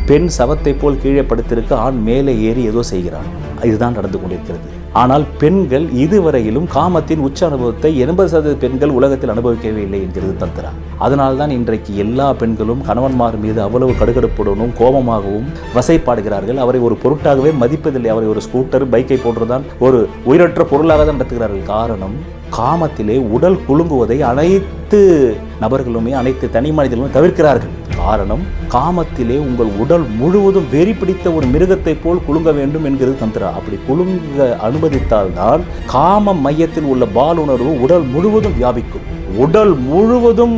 பெண் சவத்தை போல் கீழே படுத்திருக்க, ஆண் மேலே ஏறி ஏதோ செய்கிறான். இதுதான் நடந்து கொண்டிருக்கிறது. ஆனால் பெண்கள் இதுவரையிலும் காமத்தின் உச்ச அனுபவத்தை 80% பெண்கள் உலகத்தில் அனுபவிக்கவே இல்லை என்கிறது தந்திரா. அதனால்தான் இன்றைக்கு எல்லா பெண்களும் கணவன்மார் மீது அவ்வளவு கடுகடுப்புடனும் கோபமாகவும் வசைப்பாடுகிறார்கள். அவரை ஒரு பொருட்டாகவே மதிப்பதில்லை. அவரை ஒரு ஸ்கூட்டர், பைக்கை போன்றுதான் ஒரு உயிரற்ற பொருளாக தான் நடத்துகிறார்கள். காரணம், காமத்திலே உடல் குலுங்குவதை அனைத்து நபர்களுமே, அனைத்து தனி மனிதர்களும் தவிர்க்கிறார்கள். காரணம், காமத்திலே உங்கள் உடல் முழுவதும் வெறி பிடித்த ஒரு மிருகத்தை போல் குலுங்க வேண்டும் என்கிறது தந்திரா. அப்படி குலுங்க அனுமதித்தால்தான் காம மையத்தில் உள்ள பாலுணர்வு உடல் முழுவதும் வியாபிக்கும். உடல் முழுவதும்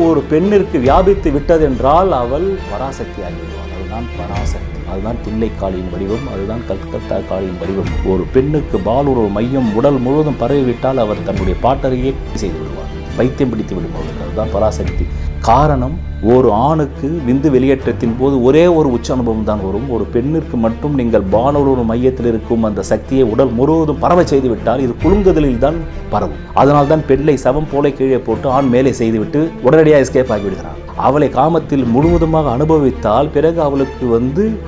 ஒரு பெண்ணிற்கு வியாபித்து விட்டதென்றால் அவள் பராசக்தி ஆகிவிடுவாள். அதுதான் பராசக்தி. அதுதான் தில்லைக்காளியின் வடிவம், அதுதான் கல்கத்தா காளியின் வடிவம். ஒரு பெண்ணுக்கு பாலுணர்வு மையம் உடல் முழுவதும் பரவிவிட்டால் அவர் தன்னுடைய பாட்டறையே செய்து விடுவார், பைத்தியம் பிடித்து விடுவார். அதுதான் பராசக்தி. காரணம், ஒரு ஆணுக்கு விந்து வெளியேற்றத்தின் போது ஒரே ஒரு உச்ச அனுபவம் தான் வரும். ஒரு பெண்ணிற்கு மட்டும் நீங்கள் பாலுணர்வு மையத்தில் இருக்கும் அந்த சக்தியை உடல் முழுவதும் பரவ செய்து விட்டால் இது குலுங்குதலில் தான் பரவும். அதனால் தான் பெண்ணை சவம் போல கீழே போட்டு ஆண் மேலே செய்துவிட்டு உடனடியாக எஸ்கேப் ஆகிவிடுகிறான். அவளை காமத்தில் முழுவதுமாக அனுபவித்தால் பிறகு அவளுக்கு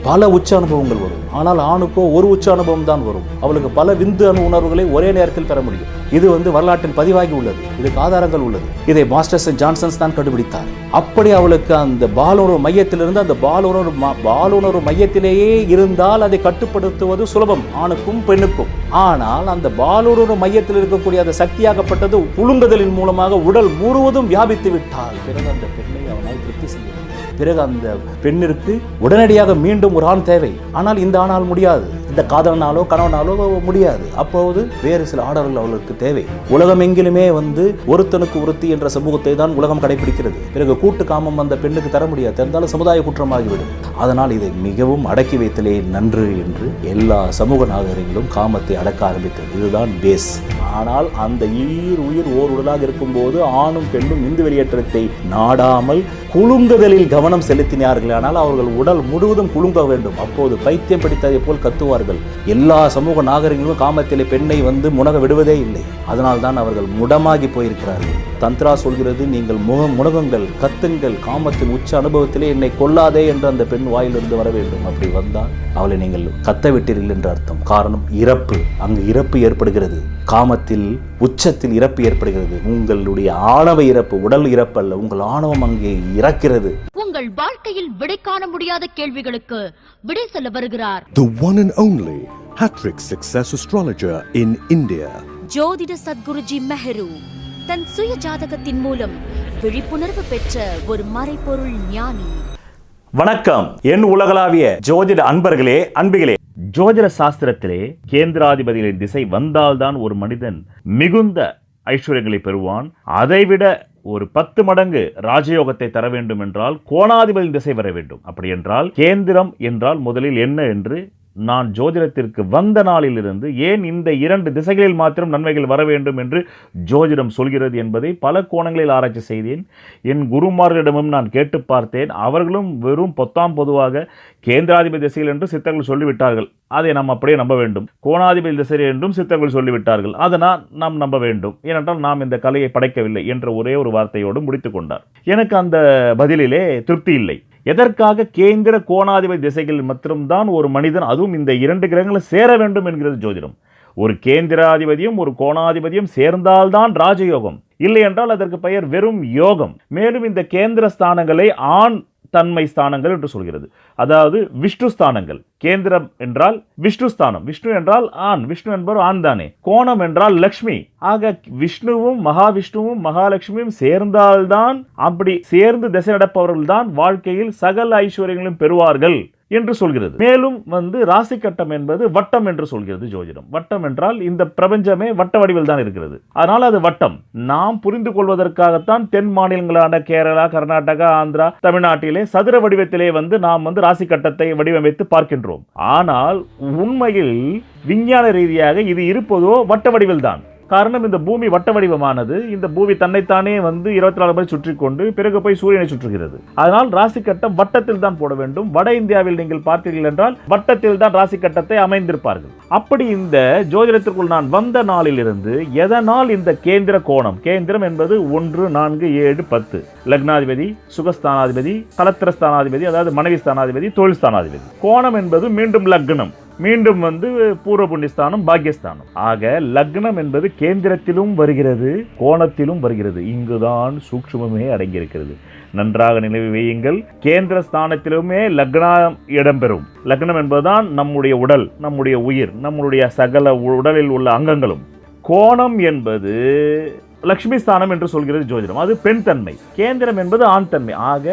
பல உச்ச அனுபவங்கள் வரும். ஆனால் ஆணுக்கோ ஒரு உச்ச அனுபவம் தான் வரும். அவளுக்கு பல விந்து உணர்வுகளை ஒரே நேரத்தில் பெற முடியும். இது வரலாற்றில் பதிவாகி உள்ளது. இதுக்கு ஆதாரங்கள் உள்ளது. இதை மாஸ்டர்ஸ் அண்ட் ஜான்சன்ஸ் தான் கண்டுபிடித்தார். அப்படி அவளுக்கு அந்த பாலுணர்வு மையத்திலிருந்து அந்த பாலுணர்வு மையத்திலேயே இருந்தால் அதை கட்டுப்படுத்துவது சுலபம் ஆணுக்கும் பெண்ணுக்கும். ஆனால் அந்த பாலுணர்வு மையத்தில் இருக்கக்கூடிய அந்த சக்தியாகப்பட்டது குலுங்குதலின் மூலமாக உடல் முழுவதும் வியாபித்து விட்டால் பிறகு அந்த பெண்ணை அவனால் திருப்தி செய்ய முடியும். பிறகு அந்த பெண்ணிற்கு உடனடியாக மீண்டும் ஒரு ஆண் தேவை. ஆனால் இந்த ஆணால் முடியாது, இந்த காதலனாலோ கணவனாலோ முடியாது. அப்போது வேறு சில ஆடவர்கள் அவளுக்கு தேவை. உலகம் எங்கிலுமே ஒருத்தனுக்கு ஒருத்தி என்ற சமூகத்தை தான் உலகம் கடைபிடிக்கிறது. பிறகு கூட்டு காமம் அந்த பெண்ணுக்கு தர முடியாது, இருந்தாலும் சமுதாய குற்றமாகிவிடும். அதனால் இதை மிகவும் அடக்கி வைத்தலே நன்று என்று எல்லா சமூக நாகரிகங்களும் காமத்தை அடக்க ஆரம்பித்தது. இதுதான் பேஸ். ஆனால் அந்த உயிர் ஓர் உடலாக இருக்கும் போது ஆணும் பெண்ணும் விந்து வெளியேற்றத்தை நாடாமல் குலுங்குதலில் கவனம் செலுத்தினார்கள். ஆனால் அவர்கள் உடல் முழுவதும் குலுங்க வேண்டும். அப்போது பைத்தியம் பிடித்ததை போல் கத்துவார்கள். எல்லா சமூக நாகரிகங்களும் காமத்திலே பெண்ணை முனக விடுவதே இல்லை. அதனால் தான் அவர்கள் முடமாகி போயிருக்கிறார்கள். தந்திரா சொல்கிறது, நீங்கள் முனகுங்கள், கத்துங்கள், காமத்தின் உச்ச அனுபவத்திலே என்னை கொல்லாதே என்று அந்த பெண் வாயிலிருந்து வர வேண்டும். அப்படி வந்தால் அவளை நீங்கள் கத்த விட்டீர்கள் என்று அர்த்தம். காரணம், இறப்பு. அங்கு இறப்பு ஏற்படுகிறது. காமத்தில் உச்சத்தில் இறப்பு ஏற்படுகிறது. உங்களுடைய ஆணவ இறப்பு, உடல் இறப்பு அல்ல, உங்கள் ஆணவம் அங்கே இறக்கிறது. உங்கள் வாழ்க்கையில் விடை காண முடியாத கேள்விகளுக்கு விடை சொல்ல வருகிறார் The one and only Hattrick Success Astrologer in India. ஜோதிட சத்குருஜி மெஹரு தன் சுய ஜாதகத்தின் மூலம் விழிப்புணர்வு பெற்ற ஒரு மறைபொருள் ஞானி. வணக்கம் என் உலகளாவிய ஜோதிட அன்பர்களே, அன்பிகளே. ஜோதிட சாஸ்திரத்திலே கேந்திராதிபதிகளின் திசை வந்தால்தான் ஒரு மனிதன் மிகுந்த ஐஸ்வர்யங்களை பெறுவான். அதைவிட ஒரு 10 மடங்கு ராஜயோகத்தை தர வேண்டும் என்றால் கோணாதிபதி திசை வர வேண்டும். அப்படி என்றால் கேந்திரம் என்றால் முதலில் என்ன என்று நான் ஜோதிடத்திற்கு வந்த நாளிலிருந்து ஏன் இந்த 2 திசைகளில் மாத்திரம் நன்மைகள் வர வேண்டும் என்று ஜோதிடம் சொல்கிறது என்பதை பல கோணங்களில் ஆராய்ச்சி செய்தேன். என் குருமார்களிடமும் நான் கேட்டு பார்த்தேன். அவர்களும் வெறும் பொதுவாக கேந்திராதிபதி திசைகள் என்று சித்தர்கள் சொல்லிவிட்டார்கள். அதை நாம் அப்படியே நம்ப வேண்டும். கோணாதிபதி திசை என்றும் சித்தர்கள் சொல்லிவிட்டார்கள். அதை நாம் நம்ப வேண்டும். ஏனென்றால் நாம் இந்த கலையை படைக்கவில்லை என்ற ஒரே ஒரு வார்த்தையோடு முடித்து கொண்டார். எனக்கு அந்த பதிலிலே திருப்தி இல்லை. எதற்காக கேந்திர கோணாதிபதி திசைகளில் மட்டும்தான் ஒரு மனிதன், அதுவும் இந்த 2 கிரகங்களும் சேர வேண்டும் என்கிறது ஜோதிடம். ஒரு கேந்திராதிபதியும் ஒரு கோணாதிபதியும் சேர்ந்தால்தான் ராஜயோகம். இல்லை என்றால் அதற்கு பெயர் வெறும் யோகம். மேலும் இந்த கேந்திர ஸ்தானங்களை ஆண் தன்மை ஸ்தானங்கள் என்று சொல்கிறது. அதாவது விஷ்ணு ஸ்தானங்கள். கேந்திரம் என்றால் விஷ்ணு ஸ்தானம். விஷ்ணு என்றால் ஆண். விஷ்ணு என்பவர் ஆண் தானே. கோணம் என்றால் லக்ஷ்மி. ஆக விஷ்ணுவும் மகாவிஷ்ணுவும் மகாலட்சுமியும் சேர்ந்தால்தான், அப்படி சேர்ந்து திசை நடப்பவர்கள் தான் வாழ்க்கையில் சகல ஐஸ்வர்யங்களும் பெறுவார்கள் என்று சொல்கிறது. மேலும் ராசி கட்டம் என்பது வட்டம் என்று சொல்கிறது ஜோதிடம். வட்டம் என்றால் இந்த பிரபஞ்சமே வட்ட வடிவில் தான் இருக்கிறது. அதனால் அது வட்டம். நாம் புரிந்து கொள்வதற்காகத்தான் தென் மாநிலங்களான கேரளா, கர்நாடகா, ஆந்திரா, தமிழ்நாட்டிலே சதுர வடிவத்திலே நாம் ராசி கட்டத்தை வடிவமைத்து பார்க்கின்றோம். ஆனால் உண்மையில் விஞ்ஞான ரீதியாக இது இருப்பதோ வட்ட வடிவில் தான். காரணம், இந்த பூமி வட்ட வடிவமானது. இந்த பூமி தன்னைத்தானே 24 முறை சுற்றி கொண்டு பிறகு போய் சூரியனை சுற்றுகிறது. அதனால் ராசி கட்டம் வட்டத்தில் தான் போட வேண்டும். வட இந்தியாவில் நீங்கள் பார்த்தீர்கள் என்றால் வட்டத்தில் தான் ராசி கட்டத்தை அமைந்திருப்பார்கள். அப்படி இந்த ஜோதிடத்திற்குள் நான் வந்த நாளிலிருந்து எதனால் இந்த கேந்திர கோணம், கேந்திரம் என்பது 1, 4, 7, 10, லக்னாதிபதி, சுகஸ்தானாதிபதி, கலத்திரஸ்தானாதிபதி, அதாவது மனைவி ஸ்தானாதிபதி, தொழில் ஸ்தானாதிபதி. கோணம் என்பது மீண்டும் லக்னம், மீண்டும் பூர்வ புண்ணியஸ்தானம், பாக்கியஸ்தானம். ஆக லக்னம் என்பது கேந்திரத்திலும் வருகிறது, கோணத்திலும் வருகிறது. இங்குதான் சூக்ஷ்மமே அடங்கியிருக்கிறது. நன்றாக நினைவு வையுங்கள். கேந்திர ஸ்தானத்திலுமே லக்னம் இடம்பெறும். லக்னம் என்பதுதான் நம்முடைய உடல், நம்முடைய உயிர், நம்முடைய சகல உடலில் உள்ள அங்கங்களும். கோணம் என்பது லக்ஷ்மி ஸ்தானம் என்று சொல்கிறது ஜோதிடம். அது பெண் தன்மை. கேந்திரம் என்பது ஆண் தன்மை. ஆக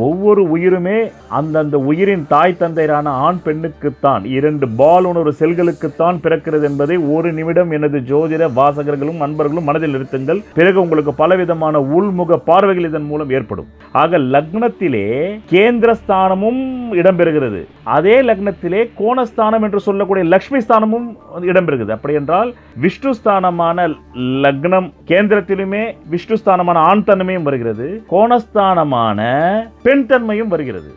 ஒவ்வொரு உயிருமே அந்தந்த உயிரின் தாய் தந்தையரான ஆண் பெண்ணுக்குத்தான், 2 பால் உணர்வு செல்களுக்குத்தான் பிறக்கிறது என்பதை ஒரு நிமிடம் எனது ஜோதிட வாசகர்களும் நண்பர்களும் மனதில் நிறுத்துங்கள். பிறகு உங்களுக்கு பலவிதமான உள்முக பார்வைகள் இதன் மூலம் ஏற்படும். ஆக லக்னத்திலே கேந்திரஸ்தானமும் இடம்பெறுகிறது. அதே லக்னத்திலே கோணஸ்தானம் என்று சொல்லக்கூடிய லக்ஷ்மி ஸ்தானமும் இடம்பெறுகிறது. அப்படி என்றால் விஷ்ணு ஸ்தானமான லக்னம் கேந்திரத்திலுமே விஷ்ணு ஸ்தானமான ஆண் தன்மையும் வருகிறது, கோணஸ்தானமான பெண் தன்மையும் வருகிறது.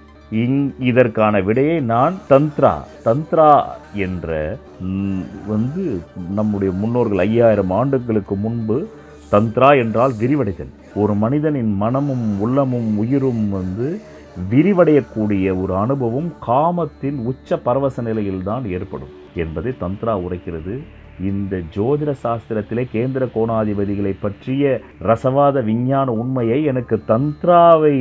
இதற்கான விடையை நான் தந்த்ரா என்ற நம்முடைய முன்னோர்கள் 5000 ஆண்டுகளுக்கு முன்பு தந்த்ரா என்றால் விரிவடைதல். ஒரு மனிதனின் மனமும் உள்ளமும் உயிரும் விரிவடையக்கூடிய ஒரு அனுபவம் காமத்தின் உச்ச பரவச நிலையில்தான் ஏற்படும் என்பதை தந்த்ரா உரைக்கிறது. இந்த ஜோதிட சாஸ்திரத்திலே கேந்திர கோணாதிபதிகளை பற்றிய ரசவாத விஞ்ஞான உண்மையை எனக்கு தந்த்ராவை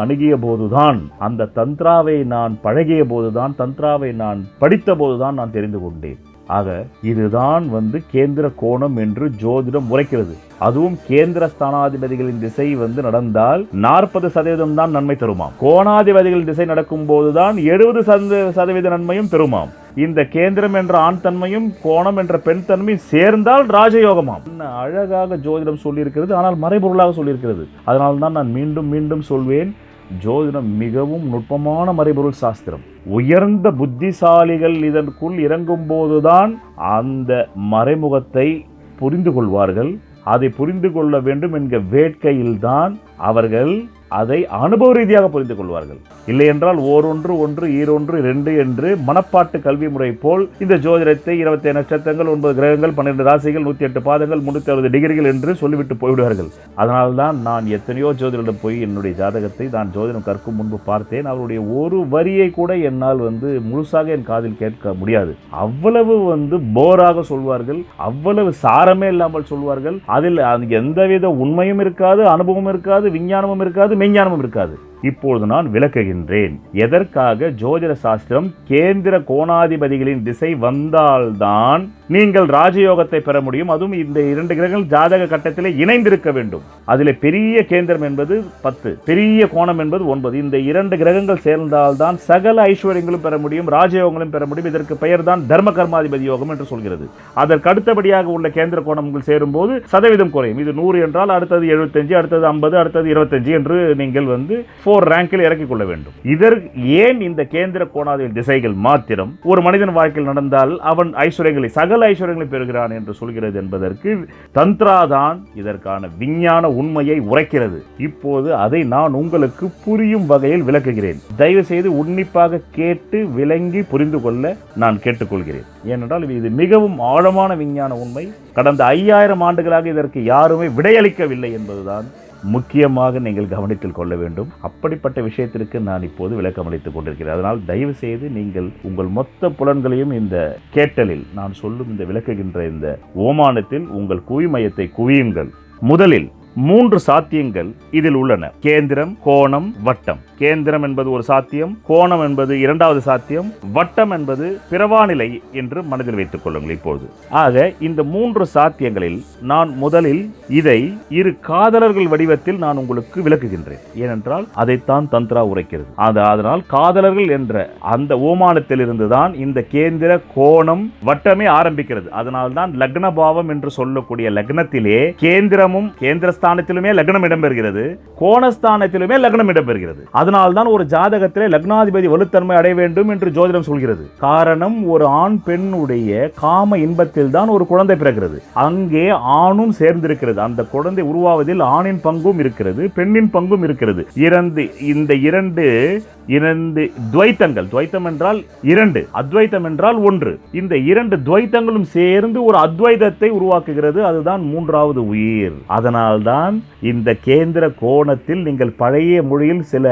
அணுகிய போதுதான், அந்த தந்த்ராவை நான் பழகிய போதுதான், தந்த்ராவை நான் படித்த போதுதான் நான் தெரிந்து கொண்டேன். ஆக இதுதான் கேந்திர கோணம் என்று ஜோதிடம் உரைக்கிறது. அதுவும் கேந்திர ஸ்தானாதிபதிகளின் திசை நடந்தால் 40% தான் நன்மை தருமாம். கோணாதிபதிகளின் திசை நடக்கும் போதுதான் 70% நன்மையும் பெறுமாம். இந்த கேந்திரம் என்ற ஆண் தன்மையும் கோணம் என்ற பெண் தன்மையும் சேர்ந்தால் ராஜயோகமாம். அழகாக ஜோதிடம் சொல்லியிருக்கிறது, ஆனால் மறைபொருளாக சொல்லியிருக்கிறது. அதனால்தான் நான் மீண்டும் மீண்டும் சொல்வேன், ஜோதிடம் மிகவும் நுட்பமான மறைபொருள் சாஸ்திரம். உயர்ந்த புத்திசாலிகள் இதற்குள் இறங்கும் போதுதான் அந்த மறைமுகத்தை புரிந்து கொள்வார்கள். அதை புரிந்து கொள்ள வேண்டும் என்கிற வேட்கையில்தான் அவர்கள் அதை அனுபவ ரீதியாக புரிந்து கொள்வார்கள். இல்லை என்றால் ஓரொன்று ஒன்று ஈரொன்று 2 என்று மனப்பாட்டு கல்வி முறை போல் இந்த ஜோதிடத்தை 27 நட்சத்திரங்கள், 9 கிரகங்கள், 12 ராசிகள், 108 பாதங்கள், 360 டிகிரிகள் என்று சொல்லிவிட்டு போய்விடுவார்கள். அதனால்தான் நான் எத்தனையோ ஜோதிடம் போய் என்னுடைய ஜாதகத்தை நான் ஜோதிடம் கற்கும் முன்பு பார்த்தேன். அவருடைய ஒரு வரியை கூட என்னால் முழுசாக என் காதில் கேட்க முடியாது. அவ்வளவு போராக சொல்வார்கள், அவ்வளவு சாரமே இல்லாமல் சொல்வார்கள். அதில் எந்தவித உண்மையும் இருக்காது, அனுபவமும் இருக்காது, விஞ்ஞானமும் இருக்காது, மெய்ஞானமும் இருக்காது. இப்பொழுது நான் விளக்குகின்றேன் எதற்காக ஜோதிட சாஸ்திரம் கேந்திர கோணாதிபதிகளின் திசை வந்தால்தான் நீங்கள் ராஜயோகத்தை பெற முடியும். அதுவும் இந்த 2 கிரகங்கள் ஜாதக கட்டத்திலே இணைந்திருக்க வேண்டும். அதில் பெரிய கேந்திரம் என்பது 10, பெரிய கோணம் என்பது 9. இந்த 2 கிரகங்கள் சேர்ந்தால்தான் சகல ஐஸ்வர்யங்களும் பெற முடியும், ராஜயோகங்களும் பெற முடியும். இதற்கு பெயர் தான் தர்ம கர்மாதிபதி யோகம் என்று சொல்கிறது. அதற்கு அடுத்தபடியாக உள்ள கேந்திர கோணங்கள் சேரும் போது சதவீதம் குறையும். இது 100 என்றால் அடுத்தது 75, அடுத்தது 50, அடுத்தது 25 என்று நீங்கள் 4 ரேங்கில் இறக்கிக் கொள்ள வேண்டும். இதற்கு ஏன் இந்த கேந்திர கோணாதிபதி திசைகள் மாத்திரம் ஒரு மனிதன் வாழ்க்கையில் நடந்தால் அவன் ஐஸ்வர்யங்களை, சகல ஐஸ்வர்யங்களை பெறுகிறான் என்று சொல்கிறது என்பதற்கு தந்த்ராதான் இதற்கான விஞ்ஞான உண்மையை உரைக்கிறது. இப்போது அதை நான் உங்களுக்கு புரியும் வகையில் விளக்குகிறேன். தயவு செய்து உன்னிப்பாக கேட்டு விளங்கி புரிந்து கொள்ள நான் கேட்டுக்கொள்கிறேன். ஏனென்றால் இது மிகவும் ஆழமான விஞ்ஞான உண்மை. கடந்த 5000 ஆண்டுகளாக இதற்கு யாருமே விடையளிக்கவில்லை என்பதுதான் முக்கியமாக நீங்கள் கவனத்தில் கொள்ள வேண்டும். அப்படிப்பட்ட விஷயத்திற்கு நான் இப்போது விளக்கம் அளித்துக் கொண்டிருக்கிறேன். அதனால் தயவு செய்து நீங்கள் உங்கள் மொத்த புலன்களையும் இந்த கேட்டலில் நான் சொல்லும் இந்த விளக்குகின்ற இந்த ஓமானத்தில் உங்கள் குவிமையத்தை குவியுங்கள். முதலில் 3 சாத்தியங்கள் இதில் உள்ளன. கேந்திரம், கோணம், வட்டம். கேந்திரம் என்பது ஒரு சாத்தியம், கோணம் என்பது 2வது சாத்தியம், வட்டம் என்பது பிறவாநிலை என்று மனதில் வைத்துக் கொள்ளுங்கள். இப்போது ஆக இந்த 3 சாத்தியங்களில் நான் முதலில் இதை 2 காதலர்கள் வடிவத்தில் நான் உங்களுக்கு விளக்குகின்றேன். ஏனென்றால் அதைத்தான் தந்த்ரா உரைக்கிறது. அதனால் காதலர்கள் என்ற அந்த ஓமானத்தில் இருந்துதான் இந்த கேந்திர கோணம் வட்டமே ஆரம்பிக்கிறது. அதனால்தான் லக்ன பாவம் என்று சொல்லக்கூடிய லக்னத்திலே கேந்திரமும் கேந்திர கேந்திரஸ்தானத்திலுமே லக்னம் இடம்பெறுகிறது, கோணஸ்தானத்திலுமே லக்னம் இடம்பெறுகிறது. அதனால்தான் ஒரு ஜாதகத்திலே லக்னாதிபதி வலுத்தன்மை அடைய வேண்டும் என்று ஜோதிடம் சொல்கிறது. காரணம், ஒரு ஆண் பெண்ணுடைய காம இன்பத்தில் தான் ஒரு குழந்தை பிறக்கிறது. அங்கே ஆணும் சேர்ந்திருக்கிறது. அந்த குழந்தை உருவாவதில் ஆணின் பங்கும் இருக்கிறது, பெண்ணின் பங்கும் இருக்கிறது. இந்த இரண்டு துவைத்தங்கள், துவைத்தம் என்றால் இரண்டு, அத்வைத்தம் என்றால் ஒன்று. இந்த இரண்டு துவைத்தங்களும் சேர்ந்து ஒரு அத்வைதத்தை உருவாக்குகிறது. அதுதான் மூன்றாவது உயிர். அதனால்தான் இந்த கேந்திர கோணத்தில் நீங்கள் பழைய மொழியில் சில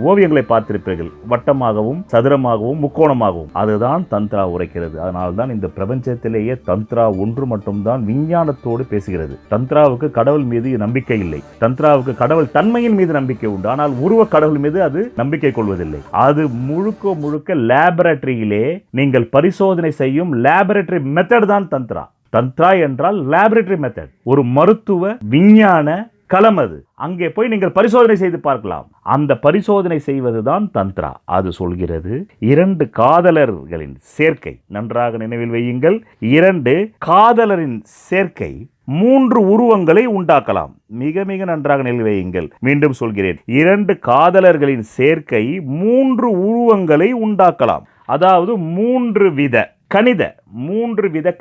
ஓவியங்களை பார்த்திருப்பீர்கள், வட்டமாகவும் சதுரமாகவும் முக்கோணமாகவும். அதுதான் தந்த்ரா உரைக்கிறது. அதனால்தான் இந்த பிரபஞ்சத்திலேயே தந்த்ரா ஒன்று மட்டும்தான் விஞ்ஞானத்தோடு பேசுகிறது. தந்த்ராவுக்கு கடவுள் மீது நம்பிக்கை இல்லை, தந்த்ராவுக்கு கடவுள் தன்மையின் மீது நம்பிக்கை உண்டு. ஆனால் உருவ கடவுள் மீது அது நம்பிக்கை கொள்வதில்லை. அது முழுக்க முழுக்க லேபரட்டரியிலே நீங்கள் பரிசோதனை செய்யும் லேபரட்டரி மெத்தட் தான் தந்த்ரா. தந்த்ரா என்றால் லேபரட்டரி மெத்தட், ஒரு மருத்துவ விஞ்ஞான களம். அது அங்கே போய் நீங்கள் பரிசோதனை செய்து பார்க்கலாம். அந்த பரிசோதனை செய்வதுதான் தந்த்ரா. அது சொல்கிறது, இரண்டு காதலர்களின் சேர்க்கை, நன்றாக நினைவில் வையுங்கள், இரண்டு காதலரின் சேர்க்கை மூன்று உருவங்களை உண்டாக்கலாம். மிக மிக நன்றாக நினைவில் வையுங்கள். மீண்டும் சொல்கிறேன், இரண்டு காதலர்களின் சேர்க்கை மூன்று உருவங்களை உண்டாக்கலாம். அதாவது மூன்று வித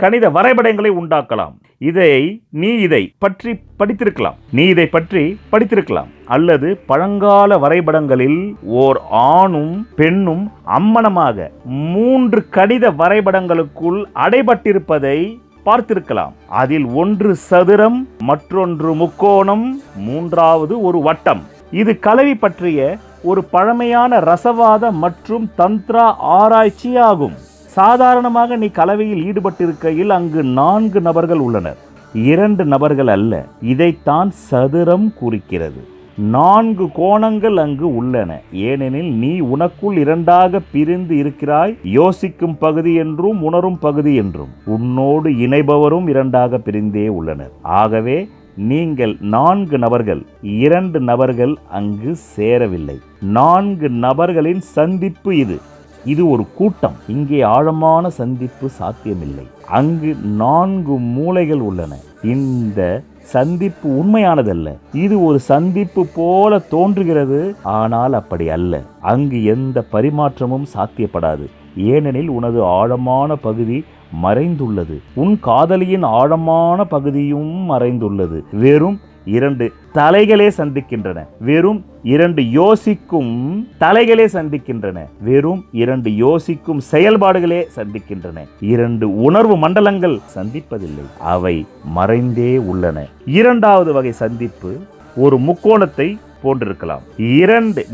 கணித வரைபடங்களை உண்டாக்கலாம். நீ இதை பற்றி படித்திருக்கலாம், அல்லது பழங்கால வரைபடங்களில் ஓர் ஆணும் பெண்ணும் அம்மனமாக மூன்று கணித வரைபடங்களுக்குள் அடைபட்டிருப்பதை பார்த்திருக்கலாம். அதில் ஒன்று சதுரம், மற்றொன்று முக்கோணம், மூன்றாவது ஒரு வட்டம். இது கலவி பற்றிய ஒரு பழமையான ரசவாத மற்றும் தந்த்ரா ஆராய்ச்சி ஆகும். சாதாரணமாக நீ கலவையில் ஈடுபட்டிருக்கையில் அங்கு 4 நபர்கள் உள்ளனர், 2 நபர்கள் அல்ல. இதைத்தான் சதுரம் குறிக்கிறது. 4 கோணங்கள் அங்கு உள்ளன. ஏனெனில் நீ உனக்குள் இரண்டாக பிரிந்து இருக்கிறாய். யோசிக்கும் பகுதி என்றும் உணரும் பகுதி என்றும். உன்னோடு இணைபவரும் இரண்டாக பிரிந்தே உள்ளனர். ஆகவே நீங்கள் 4 நபர்கள், 2 நபர்கள் அங்கு சேரவில்லை. 4 நபர்களின் சந்திப்பு இது ஒரு கூட்டம். இங்கே ஆழமான சந்திப்பு சாத்தியமில்லை. அங்கு 4 மூலைகள் உள்ளன. இந்த சந்திப்பு உண்மையானதல்ல. இது ஒரு சந்திப்பு போல தோன்றுகிறது, ஆனால் அப்படி அல்ல. அங்கு எந்த பரிமாற்றமும் சாத்தியப்படாது. ஏனெனில் உனது ஆழமான பகுதி மறைந்துள்ளது, உன் காதலியின் ஆழமான பகுதியும் மறைந்துள்ளது. வெறும் 2 தலைகளே சந்திக்கின்றன. வெறும் 2 யோசிக்கும் தலைகளே சந்திக்கின்றன. வெறும் 2 யோசிக்கும் செயல்பாடுகளே சந்திக்கின்றன. 2 உணர்வு மண்டலங்கள் சந்திப்பதில்லை, அவை மறைந்தே உள்ளன. 2வது வகை சந்திப்பு ஒரு முக்கோணத்தை போன்றிருக்கலாம்.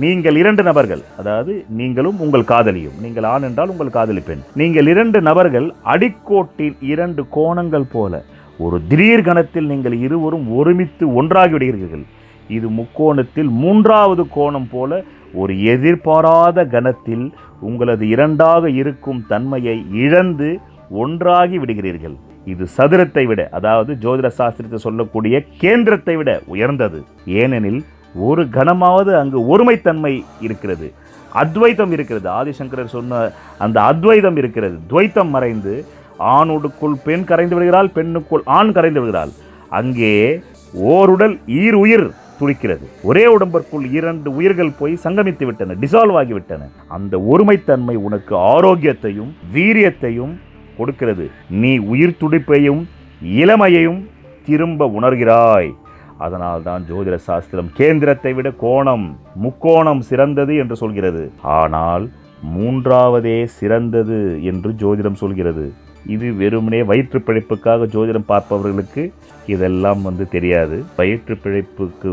நீங்கள் 2 நபர்கள், அதாவது நீங்களும் உங்கள் காதலியும், நீங்கள் ஆண் என்றால் உங்கள் காதலி பெண், நீங்கள் 2 நபர்கள் அடிக்கோட்டின் 2 கோணங்கள் போல ஒரு திடீர் கணத்தில் நீங்கள் இருவரும் ஒருமித்து ஒன்றாகி விடுகிறீர்கள். இது முக்கோணத்தில் 3வது கோணம் போல ஒரு எதிர்பாராத கணத்தில் உங்களது இரண்டாக இருக்கும் தன்மையை இழந்து ஒன்றாகி விடுகிறீர்கள். இது சதுரத்தை விட, அதாவது ஜோதிட சாஸ்திரத்தை சொல்லக்கூடிய கேந்திரத்தை விட உயர்ந்தது. ஏனெனில் ஒரு கணமாவது அங்கு ஒருமைத்தன்மை இருக்கிறது, அத்வைத்தம் இருக்கிறது. ஆதிசங்கரர் சொன்ன அந்த அத்வைதம் இருக்கிறது. துவைத்தம் மறைந்து ஆணுக்குள் பெண் கரைந்து விடுகிறாள், பெண்ணுக்குள் ஆண் கரைந்து விடுகிறாள். அங்கே ஓருடல் உயிர் துடிக்கிறது. ஒரே உடம்பிற்குள் 2 உயிர்கள் போய் சங்கமித்து விட்டன, டிசால்வ் ஆகிவிட்டன. அந்த ஒருமைத்தன்மை உனக்கு ஆரோக்கியத்தையும் வீரியத்தையும் கொடுக்கிறது. நீ உயிர் துடிப்பையும் இளமையையும் திரும்ப உணர்கிறாய். அதனால்தான் ஜோதிட சாஸ்திரம் கேந்திரத்தை விட முக்கோணம் சிறந்தது என்று சொல்கிறது. ஆனால் 3வதே சிறந்தது என்று ஜோதிடம் சொல்கிறது. இது வெறுமனே வயிற்று பிழைப்புக்காக ஜோதிடம் பார்ப்பவர்களுக்கு இதெல்லாம் தெரியாது. வயிற்று பிழைப்புக்கு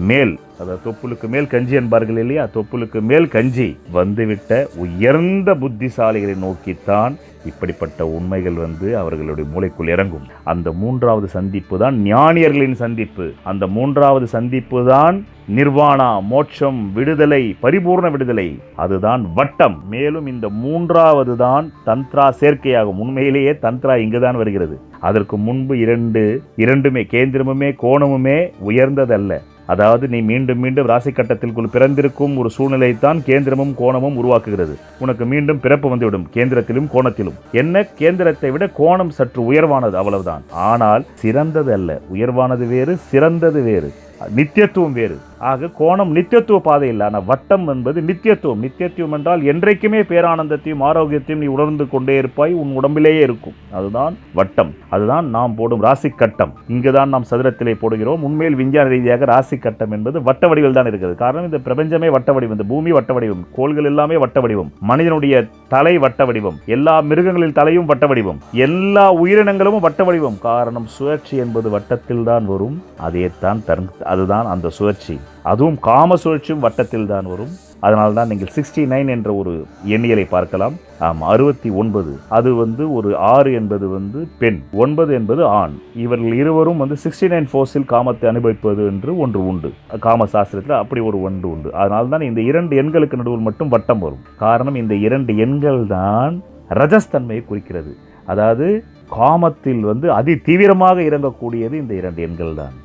மேல், அதாவது தொப்புளுக்கு மேல் கஞ்சி என்பார்கள் இல்லையா, தொப்புளுக்கு மேல் கஞ்சி வந்துவிட்ட உயர்ந்த புத்திசாலிகளை நோக்கித்தான் இப்படிப்பட்ட உண்மைகள் அவர்களுடைய மூளைக்குள் இறங்கும். அந்த 3வது சந்திப்பு தான் ஞானியர்களின் சந்திப்பு. அந்த 3வது சந்திப்பு தான் நிர்வாணா, மோட்சம், விடுதலை, பரிபூர்ண விடுதலை. அதுதான் வட்டம். மேலும் இந்த 3வது தான் தந்த்ரா சேர்க்கையாகும். உண்மையிலேயே தந்த்ரா இங்குதான் வருகிறது. அதற்கு முன்பு இரண்டுமே, கேந்திரமுமே கோணமுமே உயர்ந்ததல்ல. அதாவது நீ மீண்டும் மீண்டும் ராசி கட்டத்திற்குள் பிறந்திருக்கும் ஒரு சூழ்நிலை தான் கேந்திரமும் கோணமும் உருவாக்குகிறது. உனக்கு மீண்டும் பிறப்பு வந்துவிடும், கேந்திரத்திலும் கோணத்திலும். என்ன, கேந்திரத்தை விட கோணம் சற்று உயர்வானது, அவ்வளவுதான். ஆனால் சிறந்தது அல்ல. உயர்வானது வேறு, சிறந்தது வேறு, நித்தியத்துவம் வேறு. ஆக கோணம் நித்தியத்துவ பாதை இல்லை, ஆனால் வட்டம் என்பது நித்தியத்துவம். நித்தியத்துவம் என்றால் என்றைக்குமே பேரானந்தத்தையும் ஆரோக்கியத்தையும் நீ உணர்ந்து கொண்டே இருப்பாய், உன் உடம்பிலேயே இருக்கும். அதுதான் வட்டம். அதுதான் நாம் போடும் ராசி கட்டம். இங்குதான் நாம் சதுரத்திலே போடுகிறோம். உண்மையில் விஞ்ஞான ரீதியாக ராசி கட்டம் என்பது வட்ட வடிவில் தான் இருக்கிறது. காரணம், இந்த பிரபஞ்சமே வட்ட வடிவம், இந்த பூமி வட்ட வடிவம், கோள்கள் எல்லாமே வட்ட வடிவம், மனிதனுடைய தலை வட்ட வடிவம், எல்லா மிருகங்களின் தலையும் வட்ட வடிவம், எல்லா உயிரினங்களும் வட்ட வடிவம். காரணம், சுழற்சி என்பது வட்டத்தில் தான் வரும். அதைத்தான் அதுதான் அந்த சுழற்சி. அதுவும் காம சுழற்சியும் வட்டத்தில் தான் வரும். அதனால் தான் நீங்கள் 69 என்ற ஒரு எண்ணியலை பார்க்கலாம். 69 அது ஒரு 6 என்பது பெண், 9 என்பது ஆண். இவர்கள் இருவரும் 69 ஃபோர்ஸில் காமத்தை அனுபவிப்பது என்று ஒன்று உண்டு. காம சாஸ்திரத்தில் அப்படி ஒரு ஒன்று உண்டு. அதனால் தான் இந்த 2 எண்களுக்கு நடுவில் மட்டும் வட்டம் வரும். காரணம், இந்த 2 எண்கள் தான் ரஜஸ்தன்மையை குறிக்கிறது. அதாவது காமத்தில் அதி தீவிரமாக இறங்கக்கூடியது இந்த 2 எண்கள் தான்.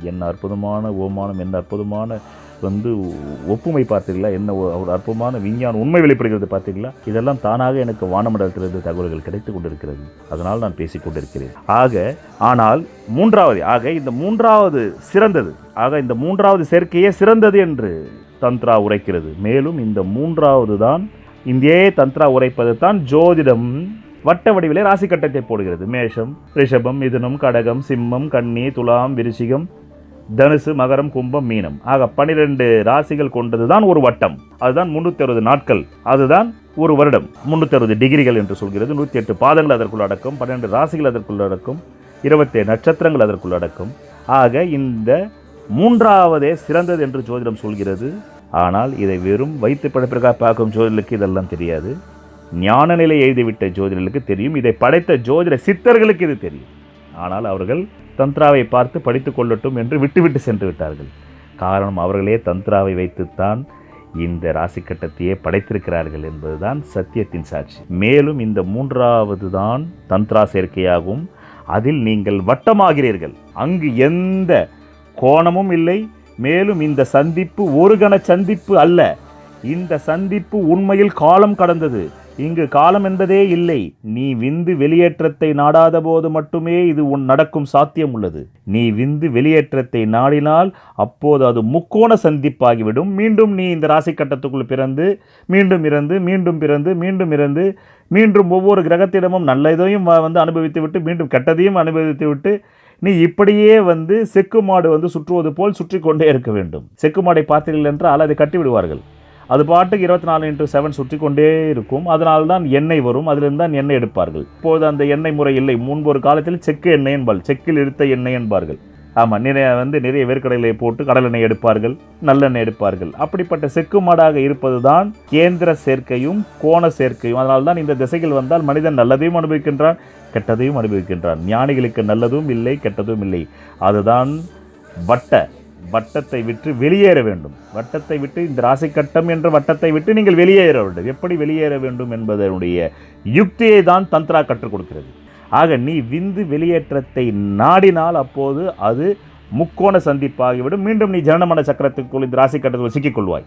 என்ன அற்புதமான ஓமானம், என்ன அற்புதமான ஒப்புமை பார்த்தீங்களா, என்ன ஒரு அற்புதமான விஞ்ஞான உண்மை வெளிப்படுகிறது பார்த்தீங்களா. இதெல்லாம் தானாக எனக்கு வானமண்டலத்திலிருந்து தகவல்கள் கிடைத்து கொண்டிருக்கிறது. அதனால் நான் பேசிக் கொண்டிருக்கிறேன். ஆனால் இந்த மூன்றாவது சிறந்தது. இந்த மூன்றாவது சேர்க்கையே சிறந்தது என்று தந்த்ரா உரைக்கிறது. மேலும் இந்த மூன்றாவது தான், இந்தியே தந்த்ரா உரைப்பது தான் ஜோதிடம் வட்ட வடிவிலே ராசி கட்டத்தை போடுகிறது. மேஷம், ரிஷபம், மிதுனம், கடகம், சிம்மம், கன்னி, துலாம், விருச்சிகம், தனுசு, மகரம், கும்பம், மீனம். 12 ராசிகள் கொண்டதுதான் ஒரு வட்டம். அதுதான் 360 நாட்கள். அதுதான் ஒரு வருடம். 360 டிகிரிகள் என்று சொல்கிறது. 108 பாதங்கள் அதற்குள் அடக்கும், 12 ராசிகள் அதற்குள் அடக்கும், 27 நட்சத்திரங்கள் அதற்குள் அடக்கும். இந்த மூன்றாவதே சிறந்தது என்று ஜோதிடம் சொல்கிறது. ஆனால் இதை வெறும் வைத்து படைப்பிற்காக பார்க்கும் ஜோதிடர்களுக்கு இதெல்லாம் தெரியாது. ஞான நிலை எழுதிவிட்ட ஜோதிடர்களுக்கு தெரியும். இதை படைத்த ஜோதிட சித்தர்களுக்கு இது தெரியும். ஆனால் அவர்கள் தந்த்ராவை பார்த்து படித்துக் கொள்ளட்டும் என்று விட்டுவிட்டு சென்று விட்டார்கள். காரணம், அவர்களே தந்த்ராவை வைத்துத்தான் இந்த ராசி கட்டத்தையே படைத்திருக்கிறார்கள் என்பதுதான் சத்தியத்தின் சாட்சி. மேலும் இந்த மூன்றாவது தான் தந்த்ரா சேர்க்கையாகும். அதில் நீங்கள் வட்டமாகிறீர்கள். அங்கு எந்த கோணமும் இல்லை. மேலும் இந்த சந்திப்பு ஒரு கண சந்திப்பு அல்ல. இந்த சந்திப்பு உண்மையில் காலம் கடந்தது. இங்கு காலம் என்பதே இல்லை. நீ விந்து வெளியேற்றத்தை நாடாத போது மட்டுமே இது நடக்கும் சாத்தியம் உள்ளது. நீ விந்து வெளியேற்றத்தை நாடினால் அப்போது அது முக்கோண சந்திப்பாகிவிடும். மீண்டும் நீ இந்த ராசி கட்டத்துக்குள் பிறந்து மீண்டும் இறந்து மீண்டும் பிறந்து மீண்டும் இறந்து மீண்டும் ஒவ்வொரு கிரகத்திடமும் நல்லதையும் அனுபவித்து விட்டு மீண்டும் கெட்டதையும் அனுபவித்து விட்டு நீ இப்படியே செக்கு மாடு சுற்றுவது போல் சுற்றி கொண்டே இருக்க வேண்டும். செக்கு மாடை பார்த்தீர்கள் என்றால் அதை கட்டி விடுவார்கள். அது பாட்டுக்கு 24/7 சுற்றி கொண்டே இருக்கும். அதனால்தான் எண்ணெய் வரும். அதிலிருந்து தான் எண்ணெய் எடுப்பார்கள். இப்போது அந்த எண்ணெய் முறை இல்லை. முன்பு ஒரு காலத்தில் செக்கு எண்ணெய் என்பார்கள், செக்கில் எடுத்த எண்ணெய் என்பார்கள். ஆமாம், நிறைய வேர்க்கடலை போட்டு கடல் எண்ணெய் எடுப்பார்கள், நல்லெண்ணெய் எடுப்பார்கள். அப்படிப்பட்ட செக்கு மாடாக இருப்பது தான் கேந்திர சேர்க்கையும் கோண சேர்க்கையும். அதனால்தான் இந்த திசைகள் வந்தால் மனிதன் நல்லதையும் அனுபவிக்கின்றான், கெட்டதையும் அனுபவிக்கின்றான். ஞானிகளுக்கு நல்லதும் இல்லை, கெட்டதும் இல்லை. அதுதான் வட்டத்தை விட்டு வெளியேற வேண்டும். வட்டத்தை விட்டு, இந்த ராசி கட்டம் என்ற வட்டத்தை விட்டு நீங்கள் வெளியேற வேண்டும். எப்படி வெளியேற வேண்டும் என்பதனுடைய யுக்தியை தான் தந்த்ரா கற்றுக் கொடுக்கிறது. நீ விந்து வெளியேற்றத்தை நாடினால் அப்போது அது முக்கோண சந்திப்பாகிவிடும். மீண்டும் நீ ஜனனமன சக்கரத்துக்குள் இந்த ராசி கட்டத்துக்குள் சிக்கிக்கொள்வாய்.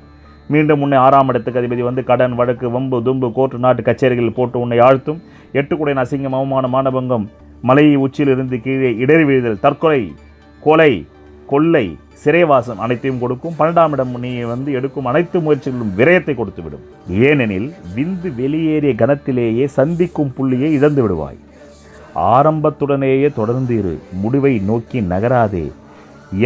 மீண்டும் உன்னை 6ஆம் இடத்துக்கு அதிபதி கடன், வழக்கு, வம்பு, தும்பு, கோர்ட்டு, நாட்டு கச்சேரிகள் போட்டு உன்னை ஆழ்த்தும். 8 குடையின் அசிங்கம், அவமானம், மானபங்கம், மலை உச்சியிலிருந்து கீழே இடறி விழுதல், தற்கொலை, கொலை, கொள்ளை, சிறைவாசம் அனைத்தையும் கொடுக்கும். 12ஆம் இடம் நீ எடுக்கும் அனைத்து முயற்சிகளும் விரயத்தை கொடுத்துவிடும். ஏனெனில் விந்து வெளியேறிய கணத்திலேயே சந்திக்கும் புள்ளியை இழந்து விடுவாய். ஆரம்பத்துடனேயே தொடர்ந்து இரு, முடிவை நோக்கி நகராதே.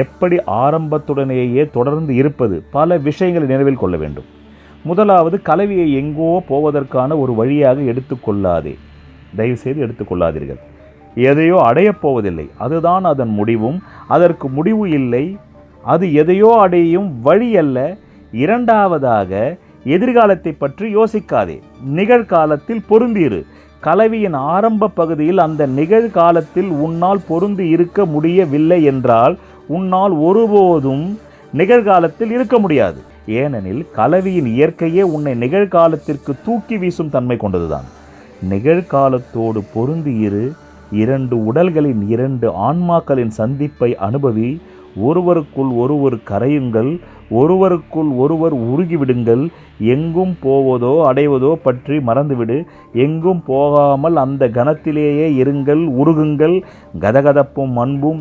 எப்படி ஆரம்பத்துடனேயே தொடர்ந்து இருப்பது? பல விஷயங்களை நினைவில் கொள்ள வேண்டும். முதலாவது, கலவியை எங்கோ போவதற்கான ஒரு வழியாக எடுத்துக்கொள்ளாதே. தயவுசெய்து எடுத்துக்கொள்ளாதீர்கள். எதையோ அடையப் போவதில்லை, அதுதான் அதன் முடிவும். அதற்கு முடிவு இல்லை, அது எதையோ அடையும் வழி அல்ல. இரண்டாவதாக, எதிர்காலத்தை பற்றி யோசிக்காதே, நிகழ்காலத்தில் பொருந்திரு. கலவியின் ஆரம்ப பகுதியில் அந்த நிகழ்காலத்தில் உன்னால் பொருந்தி இருக்க முடியவில்லை என்றால் உன்னால் ஒருபோதும் நிகழ்காலத்தில் இருக்க முடியாது. ஏனெனில் கலவியின் இயற்கையே உன்னை நிகழ்காலத்திற்கு தூக்கி வீசும் தன்மை கொண்டதுதான். நிகழ்காலத்தோடு பொருந்தி இரு. 2 உடல்களின் 2 ஆன்மாக்களின் சந்திப்பை அனுபவி. ஒருவருக்குள் ஒருவர் கரையுங்கள், ஒருவருக்குள் ஒருவர் உருகிவிடுங்கள். எங்கும் போவதோ அடைவதோ பற்றி மறந்துவிடு. எங்கும் போகாமல் அந்த கணத்திலேயே இருங்கள், உருகுங்கள். கதகதப்பும் அன்பும்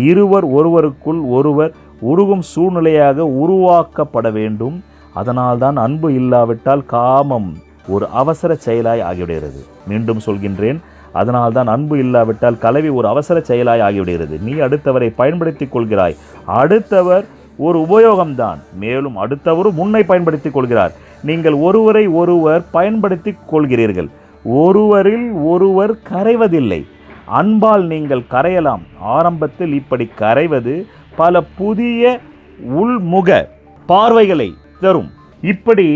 இருவர் ஒருவருக்குள் ஒருவர் உருகும் சூழ்நிலையாக உருவாக்கப்பட வேண்டும். அதனால்தான் அன்பு இல்லாவிட்டால் காமம் ஒரு அவசர செயலாய் ஆகிவிடுகிறது. மீண்டும் சொல்கின்றேன், அதனால்தான் அன்பு இல்லாவிட்டால் கலவி ஒரு அவசர செயலாய் ஆகிவிடுகிறது. நீ அடுத்தவரை பயன்படுத்திக் கொள்கிறாய், அடுத்தவர் ஒரு உபயோகம்தான், மேலும் அடுத்தவரும் முன்னை பயன்படுத்திக் கொள்கிறார். நீங்கள் ஒருவரை ஒருவர் பயன்படுத்திக் கொள்கிறீர்கள், ஒருவரில் ஒருவர் கரைவதில்லை. அன்பால் நீங்கள் கரையலாம். ஆரம்பத்தில் இப்படி கரைவது பல புதிய உள்முக பார்வைகளை தரும். இப்படி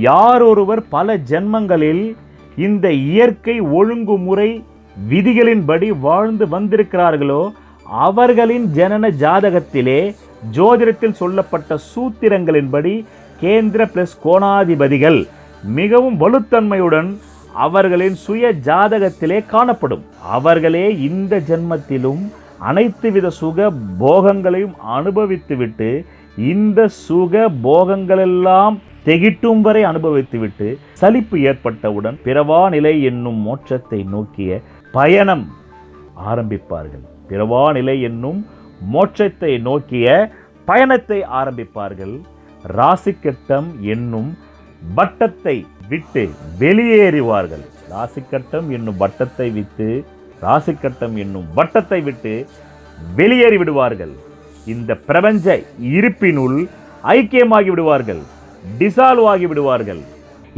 யாரொருவர் பல ஜென்மங்களில் இந்த இயற்கை ஒழுங்குமுறை விதிகளின்படி வாழ்ந்து வந்திருக்கிறார்களோ அவர்களின் ஜனன ஜாதகத்திலே ஜோதிடத்தில் சொல்லப்பட்ட சூத்திரங்களின்படி கேந்திர பிளஸ் கோணாதிபதிகள் மிகவும் வலுத்தன்மையுடன் அவர்களின் சுய ஜாதகத்திலே காணப்படும். அவர்களே இந்த ஜென்மத்திலும் அனைத்து வித சுக போகங்களையும் அனுபவித்துவிட்டு இந்த சுக போகங்களெல்லாம் திகிட்டும் வரை அனுபவித்துவிட்டு சலிப்பு ஏற்பட்டவுடன் பிறவா நிலை என்னும் மோட்சத்தை நோக்கிய பயணம் ஆரம்பிப்பார்கள். பிறவா நிலை என்னும் மோட்சத்தை நோக்கிய பயணத்தை ஆரம்பிப்பார்கள். ராசிக்கட்டம் என்னும் வட்டத்தை விட்டு வெளியேறுவார்கள். ராசிக்கட்டம் என்னும் வட்டத்தை விட்டு ராசிக்கட்டம் என்னும் வட்டத்தை விட்டு வெளியேறி விடுவார்கள். இந்த பிரபஞ்ச இருப்பினுள் ஐக்கியமாகி விடுவார்கள், டிசால்வ் ஆகி விடுவார்கள்.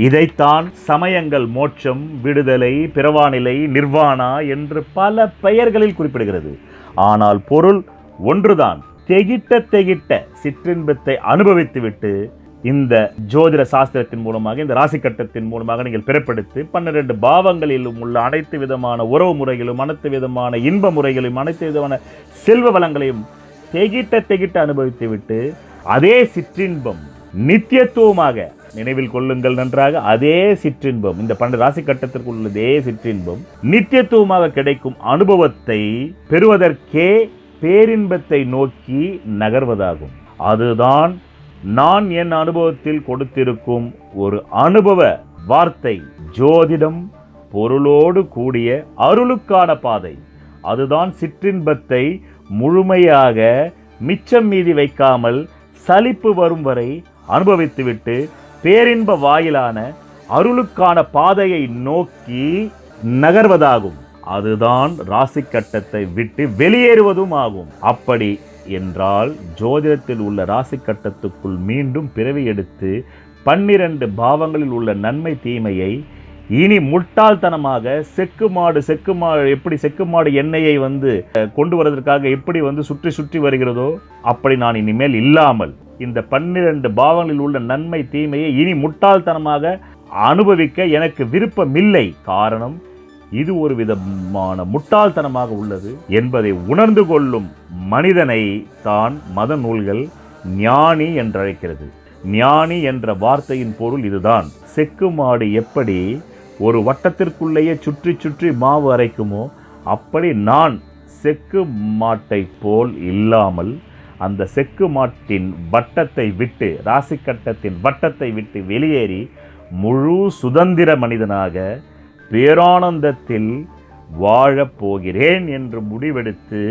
இதைத்தான் சமயங்கள் மோட்சம், விடுதலை, பிறவாநிலை, நிர்வாணா என்று பல பெயர்களில் குறிப்பிடுகிறது. ஆனால் பொருள் ஒன்றுதான். தெகிட்ட சிற்றின்பத்தை அனுபவித்துவிட்டு இந்த ஜோதிட சாஸ்திரத்தின் மூலமாக, இந்த ராசி கட்டத்தின் மூலமாக நீங்கள் பிறப்பெடுத்து 12 பாவங்களிலும் உள்ள அனைத்து விதமான உறவு முறைகளும், அனைத்து விதமான இன்ப முறைகளையும், அனைத்து விதமான செல்வ வளங்களையும் தெகிட்ட அனுபவித்து விட்டு அதே சிற்றின்பம் நித்தியத்துவமாக, நினைவில் கொள்ளுங்கள் நன்றாக, அதே சிற்றின்பம், இந்த 12 ராசி கட்டத்திற்குள்ள அதே சிற்றின்பம் நித்தியத்துவமாக கிடைக்கும் அனுபவத்தை பெறுவதற்கே பேரின்பத்தை நோக்கி நகர்வதாகும். அதுதான் நான் என் அனுபவத்தில் கொடுத்திருக்கும் ஒரு அனுபவ வார்த்தை. ஜோதிடம் பொருளோடு கூடிய அருளுக்கான பாதை. அதுதான் சிற்றின்பத்தை முழுமையாக மிச்சம் மீதி வைக்காமல் சலிப்பு வரும் வரை அனுபவித்துவிட்டு பேரின்ப வாயிலான அருளுக்கான பாதையை நோக்கி நகர்வதாகும். அதுதான் ராசி கட்டத்தை விட்டு வெளியேறுவதும் ஆகும். அப்படி என்றால் ஜோதிடத்தில் உள்ள ராசி கட்டத்துக்குள் மீண்டும் பிறவி எடுத்து 12 பாவங்களில் உள்ள நன்மை தீமையை இனி முட்டாள்தனமாக செக்கு மாடு எப்படி செக்கு மாடு எண்ணெயை கொண்டு வருவதற்காக எப்படி சுற்றி சுற்றி வருகிறதோ அப்படி நான் இனிமேல் இல்லாமல் இந்த 12 பாவங்களில் உள்ள நன்மை தீமையை இனி முட்டாள்தனமாக அனுபவிக்க எனக்கு விருப்பமில்லை. காரணம், இது ஒரு விதமான முட்டாள்தனமாக உள்ளது என்பதை உணர்ந்து கொள்ளும் மனிதனை தான் மத நூல்கள் ஞானி என்றழைக்கிறது. ஞானி என்ற வார்த்தையின் பொருள் இதுதான். செக்கு மாடு எப்படி ஒரு வட்டத்திற்குள்ளேயே சுற்றி சுற்றி மாவு அரைக்குமோ அப்படி நான் செக்கு மாட்டை போல் இல்லாமல் அந்த செக்கு மாட்டின் வட்டத்தை விட்டு, ராசி கட்டத்தின் வட்டத்தை விட்டு வெளியேறி முழு சுதந்திர மனிதனாக பேரானந்தத்தில் வாழப் போகிறேன் என்று முடிவெடுத்து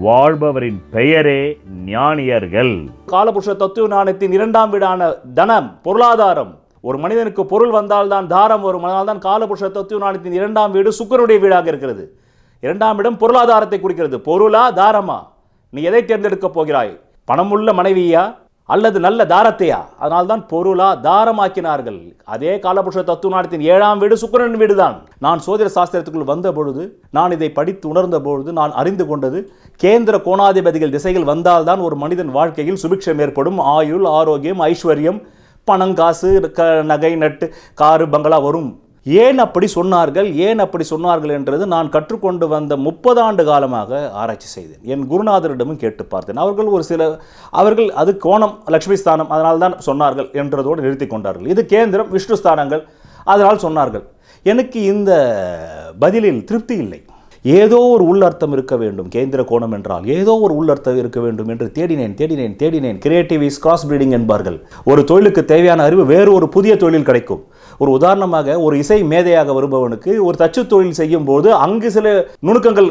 வாழ்பவரின் பெயரே ஞானியர்கள். காலபுருஷ தத்துவ ஞானத்தின் 2ஆம் வீடான தனம், பொருளாதாரம். ஒரு மனிதனுக்கு பொருள் வந்தால்தான் தாரம் வரும். அதனால்தான் காலபுருஷ தத்துவ ஞானத்தின் 2ஆம் வீடு சுக்கிரனுடைய வீடாக இருக்கிறது. 2ஆம் இடம் பொருளாதாரத்தை குறிக்கிறது. பொருளா தாரமா? நீ எதை தேர்ந்தெடுக்கப் போகிறாய்? பணமுள்ள மனைவியா அல்லது நல்ல தாரத்தையா? அதனால்தான் பொருளா தாரமாக்கினார்கள். அதே காலபுருஷ தத்துவநாதத்தின் 7ஆம் வீடு சுக்கிரனின் வீடு தான். நான் சோதிட சாஸ்திரத்துக்குள் வந்த பொழுது, நான் இதை படித்து உணர்ந்த பொழுது நான் அறிந்து கொண்டது, கேந்திர கோணாதிபதிகள் திசைகள் வந்தால்தான் ஒரு மனிதன் வாழ்க்கையில் சுபிக்ஷம் ஏற்படும். ஆயுள், ஆரோக்கியம், ஐஸ்வர்யம், பணம், காசு, நகை, நட்டு, காரு, பங்களா வரும். ஏன் அப்படி சொன்னார்கள் என்றது நான் கற்றுக்கொண்டு வந்த 30 ஆண்டு காலமாக ஆராய்ச்சி செய்தேன். என் குருநாதரிடமும் கேட்டு பார்த்தேன். அவர்கள் அது கோணம், லட்சுமி ஸ்தானம், அதனால் தான் சொன்னார்கள் என்றதோடு நிறுத்தி கொண்டார்கள். இது கேந்திரம், விஷ்ணு ஸ்தானங்கள், அதனால் சொன்னார்கள். எனக்கு இந்த பதிலில் திருப்தி இல்லை. ஏதோ ஒரு உள்ளர்த்தம் இருக்க வேண்டும், கேந்திர கோணம் என்றால் ஏதோ ஒரு உள்ளர்த்தம் இருக்க வேண்டும் என்று தேடினேன். கிரியேட்டிவ் இஸ் கிராஸ் பிரீடிங் என்பார்கள். ஒரு தொழிலுக்கு தேவையான அறிவு வேறு ஒரு புதிய தொழில் கிடைக்கும். ஒரு உதாரணமாக, ஒரு இசை மேதையாக வருபவனுக்கு ஒரு தச்சு தொழில் செய்யும் போது அங்கு சில நுணுக்கங்கள்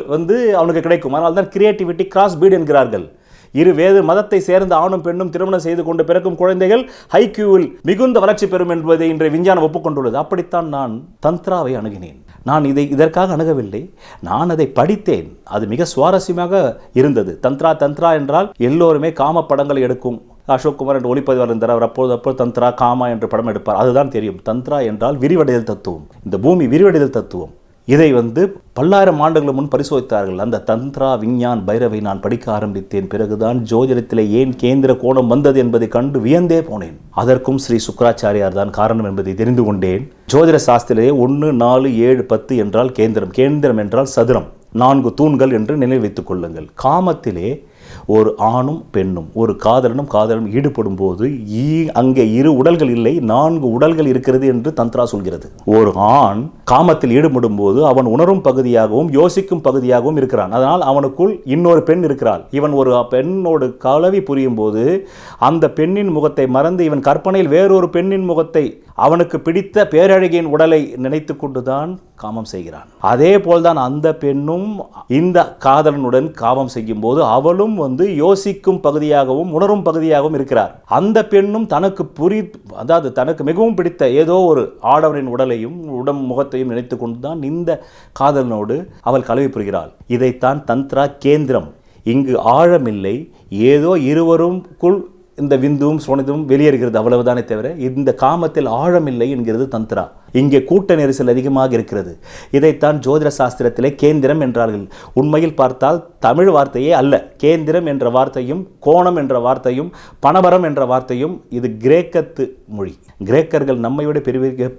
அவனுக்கு கிடைக்கும். அதனால தான் கிரியேட்டிவிட்டி கிராஸ் பிரீட் என்கிறார்கள். இரு வேறு மதத்தை சேர்ந்த ஆணும் பெண்ணும் திருமணம் செய்து கொண்டு பிறக்கும் குழந்தைகள் ஹைக்யூவில் மிகுந்த வளர்ச்சி பெறும் என்பதை இன்றைய விஞ்ஞானம் ஒப்புக்கொண்டுள்ளது. அப்படித்தான் நான் தந்த்ராவை அணுகினேன். நான் இதற்காக அணுகவில்லை, நான் அதை படித்தேன். அது மிக சுவாரஸ்யமாக இருந்தது. தந்த்ரா என்றால் எல்லோருமே காம படங்களை எடுக்கும். அசோக் குமார் என்று ஒளிப்பதிவாளர் இருந்தார். அவர் அப்போது தந்த்ரா காமா என்று படம் எடுப்பார். அதுதான் தெரியும். தந்த்ரா என்றால் விரிவடைதல் தத்துவம். இந்த பூமி விரிவடைதல் தத்துவம். இதை பல்லாயிரம் ஆண்டுகள் முன் பரிசோதித்தார்கள். அந்த தந்த்ரா விஞ்ஞான் பைரவை நான் படிக்க ஆரம்பித்தேன். பிறகுதான் ஜோதிடத்திலே ஏன் கேந்திர கோணம் வந்தது என்பதை கண்டு வியந்தே போனேன். அதற்கும் ஸ்ரீ சுக்கராச்சாரியார் தான் காரணம் என்பதை தெரிந்து கொண்டேன். ஜோதிட சாஸ்திரத்திலே 1, 4, 7, 10 என்றால் கேந்திரம் என்றால் சதுரம், 4 தூண்கள் என்று நினைவு வைத்துக் கொள்ளுங்கள். காமத்திலே ஒரு ஆணும் பெண்ணும், ஒரு காதலனும் ஈடுபடும் போது அங்கே 2 உடல்கள் இல்லை, 4 உடல்கள் இருக்கிறது என்று தந்த்ரா சொல்கிறது. ஒரு ஆண் காமத்தில் ஈடுபடும் போது அவன் உணரும் பகுதியாகவும் யோசிக்கும் பகுதியாகவும் இருக்கிறான். அதனால் அவனுக்குள் இன்னொரு பெண் இருக்கிறாள். இவன் ஒரு பெண்ணோடு கலவி புரியும் போது அந்த பெண்ணின் முகத்தை மறந்து இவன் கற்பனையில் வேறொரு பெண்ணின் முகத்தை, அவனுக்கு பிடித்த பேரழகியின் உடலை நினைத்து கொண்டுதான் காமம் செய்கிறான். அதே போல்தான் அந்த பெண்ணும் இந்த காதலனுடன் காமம் செய்யும் போது அவளும் யோசிக்கும் பகுதியாகவும் உணரும் பகுதியாகவும் இருக்கிறார். அந்த பெண்ணும் தனக்கு மிகவும் பிடித்த ஏதோ ஒரு ஆடவரின் உடலையும் முகத்தையும் நினைத்து கொண்டுதான் இந்த காதலனோடு அவள் கலவி புரிகிறாள். இதைத்தான் தந்த்ரா கேந்திரம். இங்கு ஆழமில்லை, ஏதோ இருவருக்குள் இந்த விந்துவும் சுவனதும் வெளியேறுகிறது, அவ்வளவுதானே தவிர இந்த காமத்தில் ஆழமில்லை என்கிறது தந்த்ரா. இங்கே கூட்ட நெரிசல் அதிகமாக இருக்கிறது. இதைத்தான் ஜோதிட சாஸ்திரத்திலே கேந்திரம் என்றார்கள். உண்மையில் பார்த்தால் தமிழ் வார்த்தையே அல்ல. கேந்திரம் என்ற வார்த்தையும் கோணம் என்ற வார்த்தையும் பணபரம் என்ற வார்த்தையும் இது கிரேக்கத்து மொழி. கிரேக்கர்கள் நம்மை விட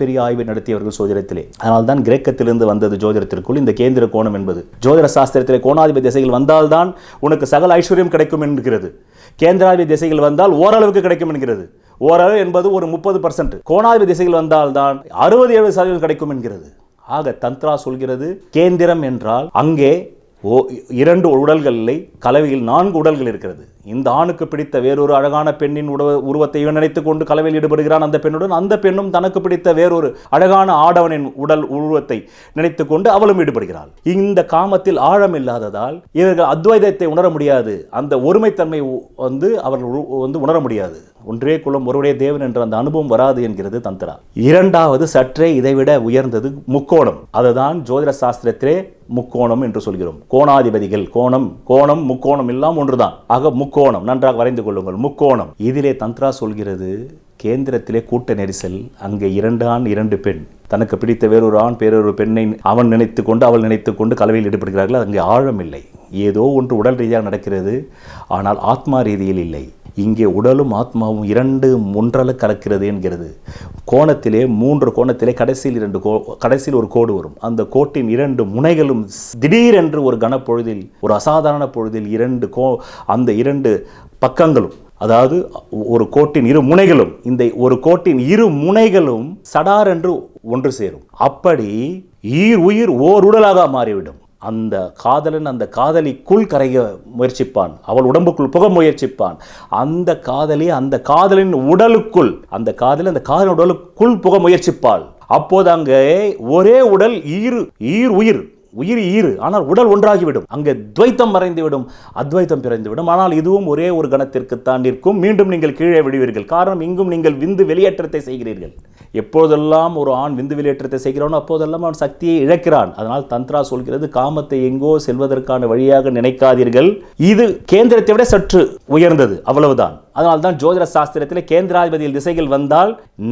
பெரிய ஆய்வை நடத்தியவர்கள் ஜோதிடத்திலே. அதனால்தான் கிரேக்கத்திலிருந்து வந்தது ஜோதிடத்திற்குள் இந்த கேந்திர கோணம் என்பது. ஜோதிட சாஸ்திரத்திலே கோணாதிபதி திசைகள் வந்தால்தான் உனக்கு சகல ஐஸ்வர்யம் கிடைக்கும் என்கிறது. கேந்திராதிபதி திசைகள் வந்தால் ஓரளவுக்கு கிடைக்கும் என்கிறது. ஓரளவு என்பது ஒரு 30%. கோணாதிபதி திசைகள் வந்தால்தான் 67% கிடைக்கும் என்கிறது. ஆக தந்த்ரா சொல்கிறது கேந்திரம் என்றால் அங்கே 2 உடல்கள் இல்லை, கலவையில் 4 உடல்கள் இருக்கிறது. இந்த ஆணுக்கு பிடித்த வேறொரு அழகான பெண்ணின் உருவத்தை இவன் நினைத்துக் கொண்டு கலவையில் ஈடுபடுகிறான். அந்த பெண்ணுடன் அந்த பெண்ணும் தனக்கு பிடித்த வேறொரு அழகான ஆடவனின் உடல் உருவத்தை நினைத்துக் கொண்டு அவளும் ஈடுபடுகிறாள். இந்த காமத்தில் ஆழம் இல்லாததால் இவர்கள் அத்வைதத்தை உணர முடியாது. அந்த ஒருமைத்தன்மை அவர்கள் உணர முடியாது. ஒன்றே குலம் ஒருவரே தேவன் என்ற அந்த அனுபவம் வராது என்கிறது தந்த்ரா. இரண்டாவது சற்றே இதைவிட உயர்ந்தது முக்கோணம். அதுதான் ஜோதிட சாஸ்திரத்திலே முக்கோணம் என்று சொல்கிறோம். கோணாதிபதிகள் கோணம் முக்கோணம் எல்லாம் ஒன்றுதான். ஆக முக்கோணம் நன்றாக வரைந்து கொள்ளுங்கள். முக்கோணம் இதிலே தந்த்ரா சொல்கிறது கேந்திரத்திலே கூட்ட நெரிசல். அங்கே 2 ஆண் 2 பெண், தனக்கு பிடித்த வேறொரு ஆண் வேறொரு பெண்ணை அவன் நினைத்து கொண்டு அவள் நினைத்து கொண்டு கலவையில் ஈடுபடுகிறார்கள். அங்கே ஆழம் இல்லை. ஏதோ ஒன்று உடல் ரீதியாக நடக்கிறது, ஆனால் ஆத்மா ரீதியில் இல்லை. இங்கே உடலும் ஆத்மாவும் 2 ஒன்றல கலக்கிறது என்கிறது. கோணத்திலே 3 கோணத்திலே கடைசியில் ஒரு கோடு வரும். அந்த கோட்டின் 2 முனைகளும் திடீரென்று ஒரு கனப்பொழுதில், ஒரு அசாதாரண பொழுதில் அந்த 2 பக்கங்களும், அதாவது ஒரு கோட்டின் 2 முனைகளும், இந்த ஒரு கோட்டின் 2 முனைகளும் சடார் என்று ஒன்று சேரும். அப்படி உயிர் ஓர் உடலாக மாறிவிடும். அந்த காதலன் அந்த காதலிக்குள் கரைய முயற்சிப்பான், அவள் உடம்புக்குள் புக முயற்சிப்பான். அந்த காதலி அந்த காதலின் உடலுக்குள், அந்த காதலின் உடலுக்குள் புக முயற்சிப்பாள். அப்போது அங்கே ஒரே உடல் உயிர் ஆனால் உடல் ஒன்றாகிவிடும். அங்கே துவைத்தம் மறைந்துவிடும், அத்வைத்தம் பிறந்துவிடும். ஆனால் இதுவும் ஒரே ஒரு கணத்திற்கு தான் நிற்கும். மீண்டும் நீங்கள் கீழே விடுவீர்கள். காரணம், இங்கும் நீங்கள் விந்து வெளியேற்றத்தை செய்கிறீர்கள். எப்போதெல்லாம் ஒரு ஆண் விந்து வெளியேற்றத்தை செய்கிறானோ அப்போதெல்லாம் அவன் சக்தியை இழக்கிறான். அதனால் தந்த்ரா சொல்கிறது காமத்தை எங்கோ செல்வதற்கான வழியாக நினைக்காதீர்கள், இது கேந்திரத்தை விட சற்று உயர்ந்தது, அவ்வளவுதான். அதனால்தான் ஜோதிட சாஸ்திரத்தில் கேந்திராதிபதியில் திசைகள் வந்தால்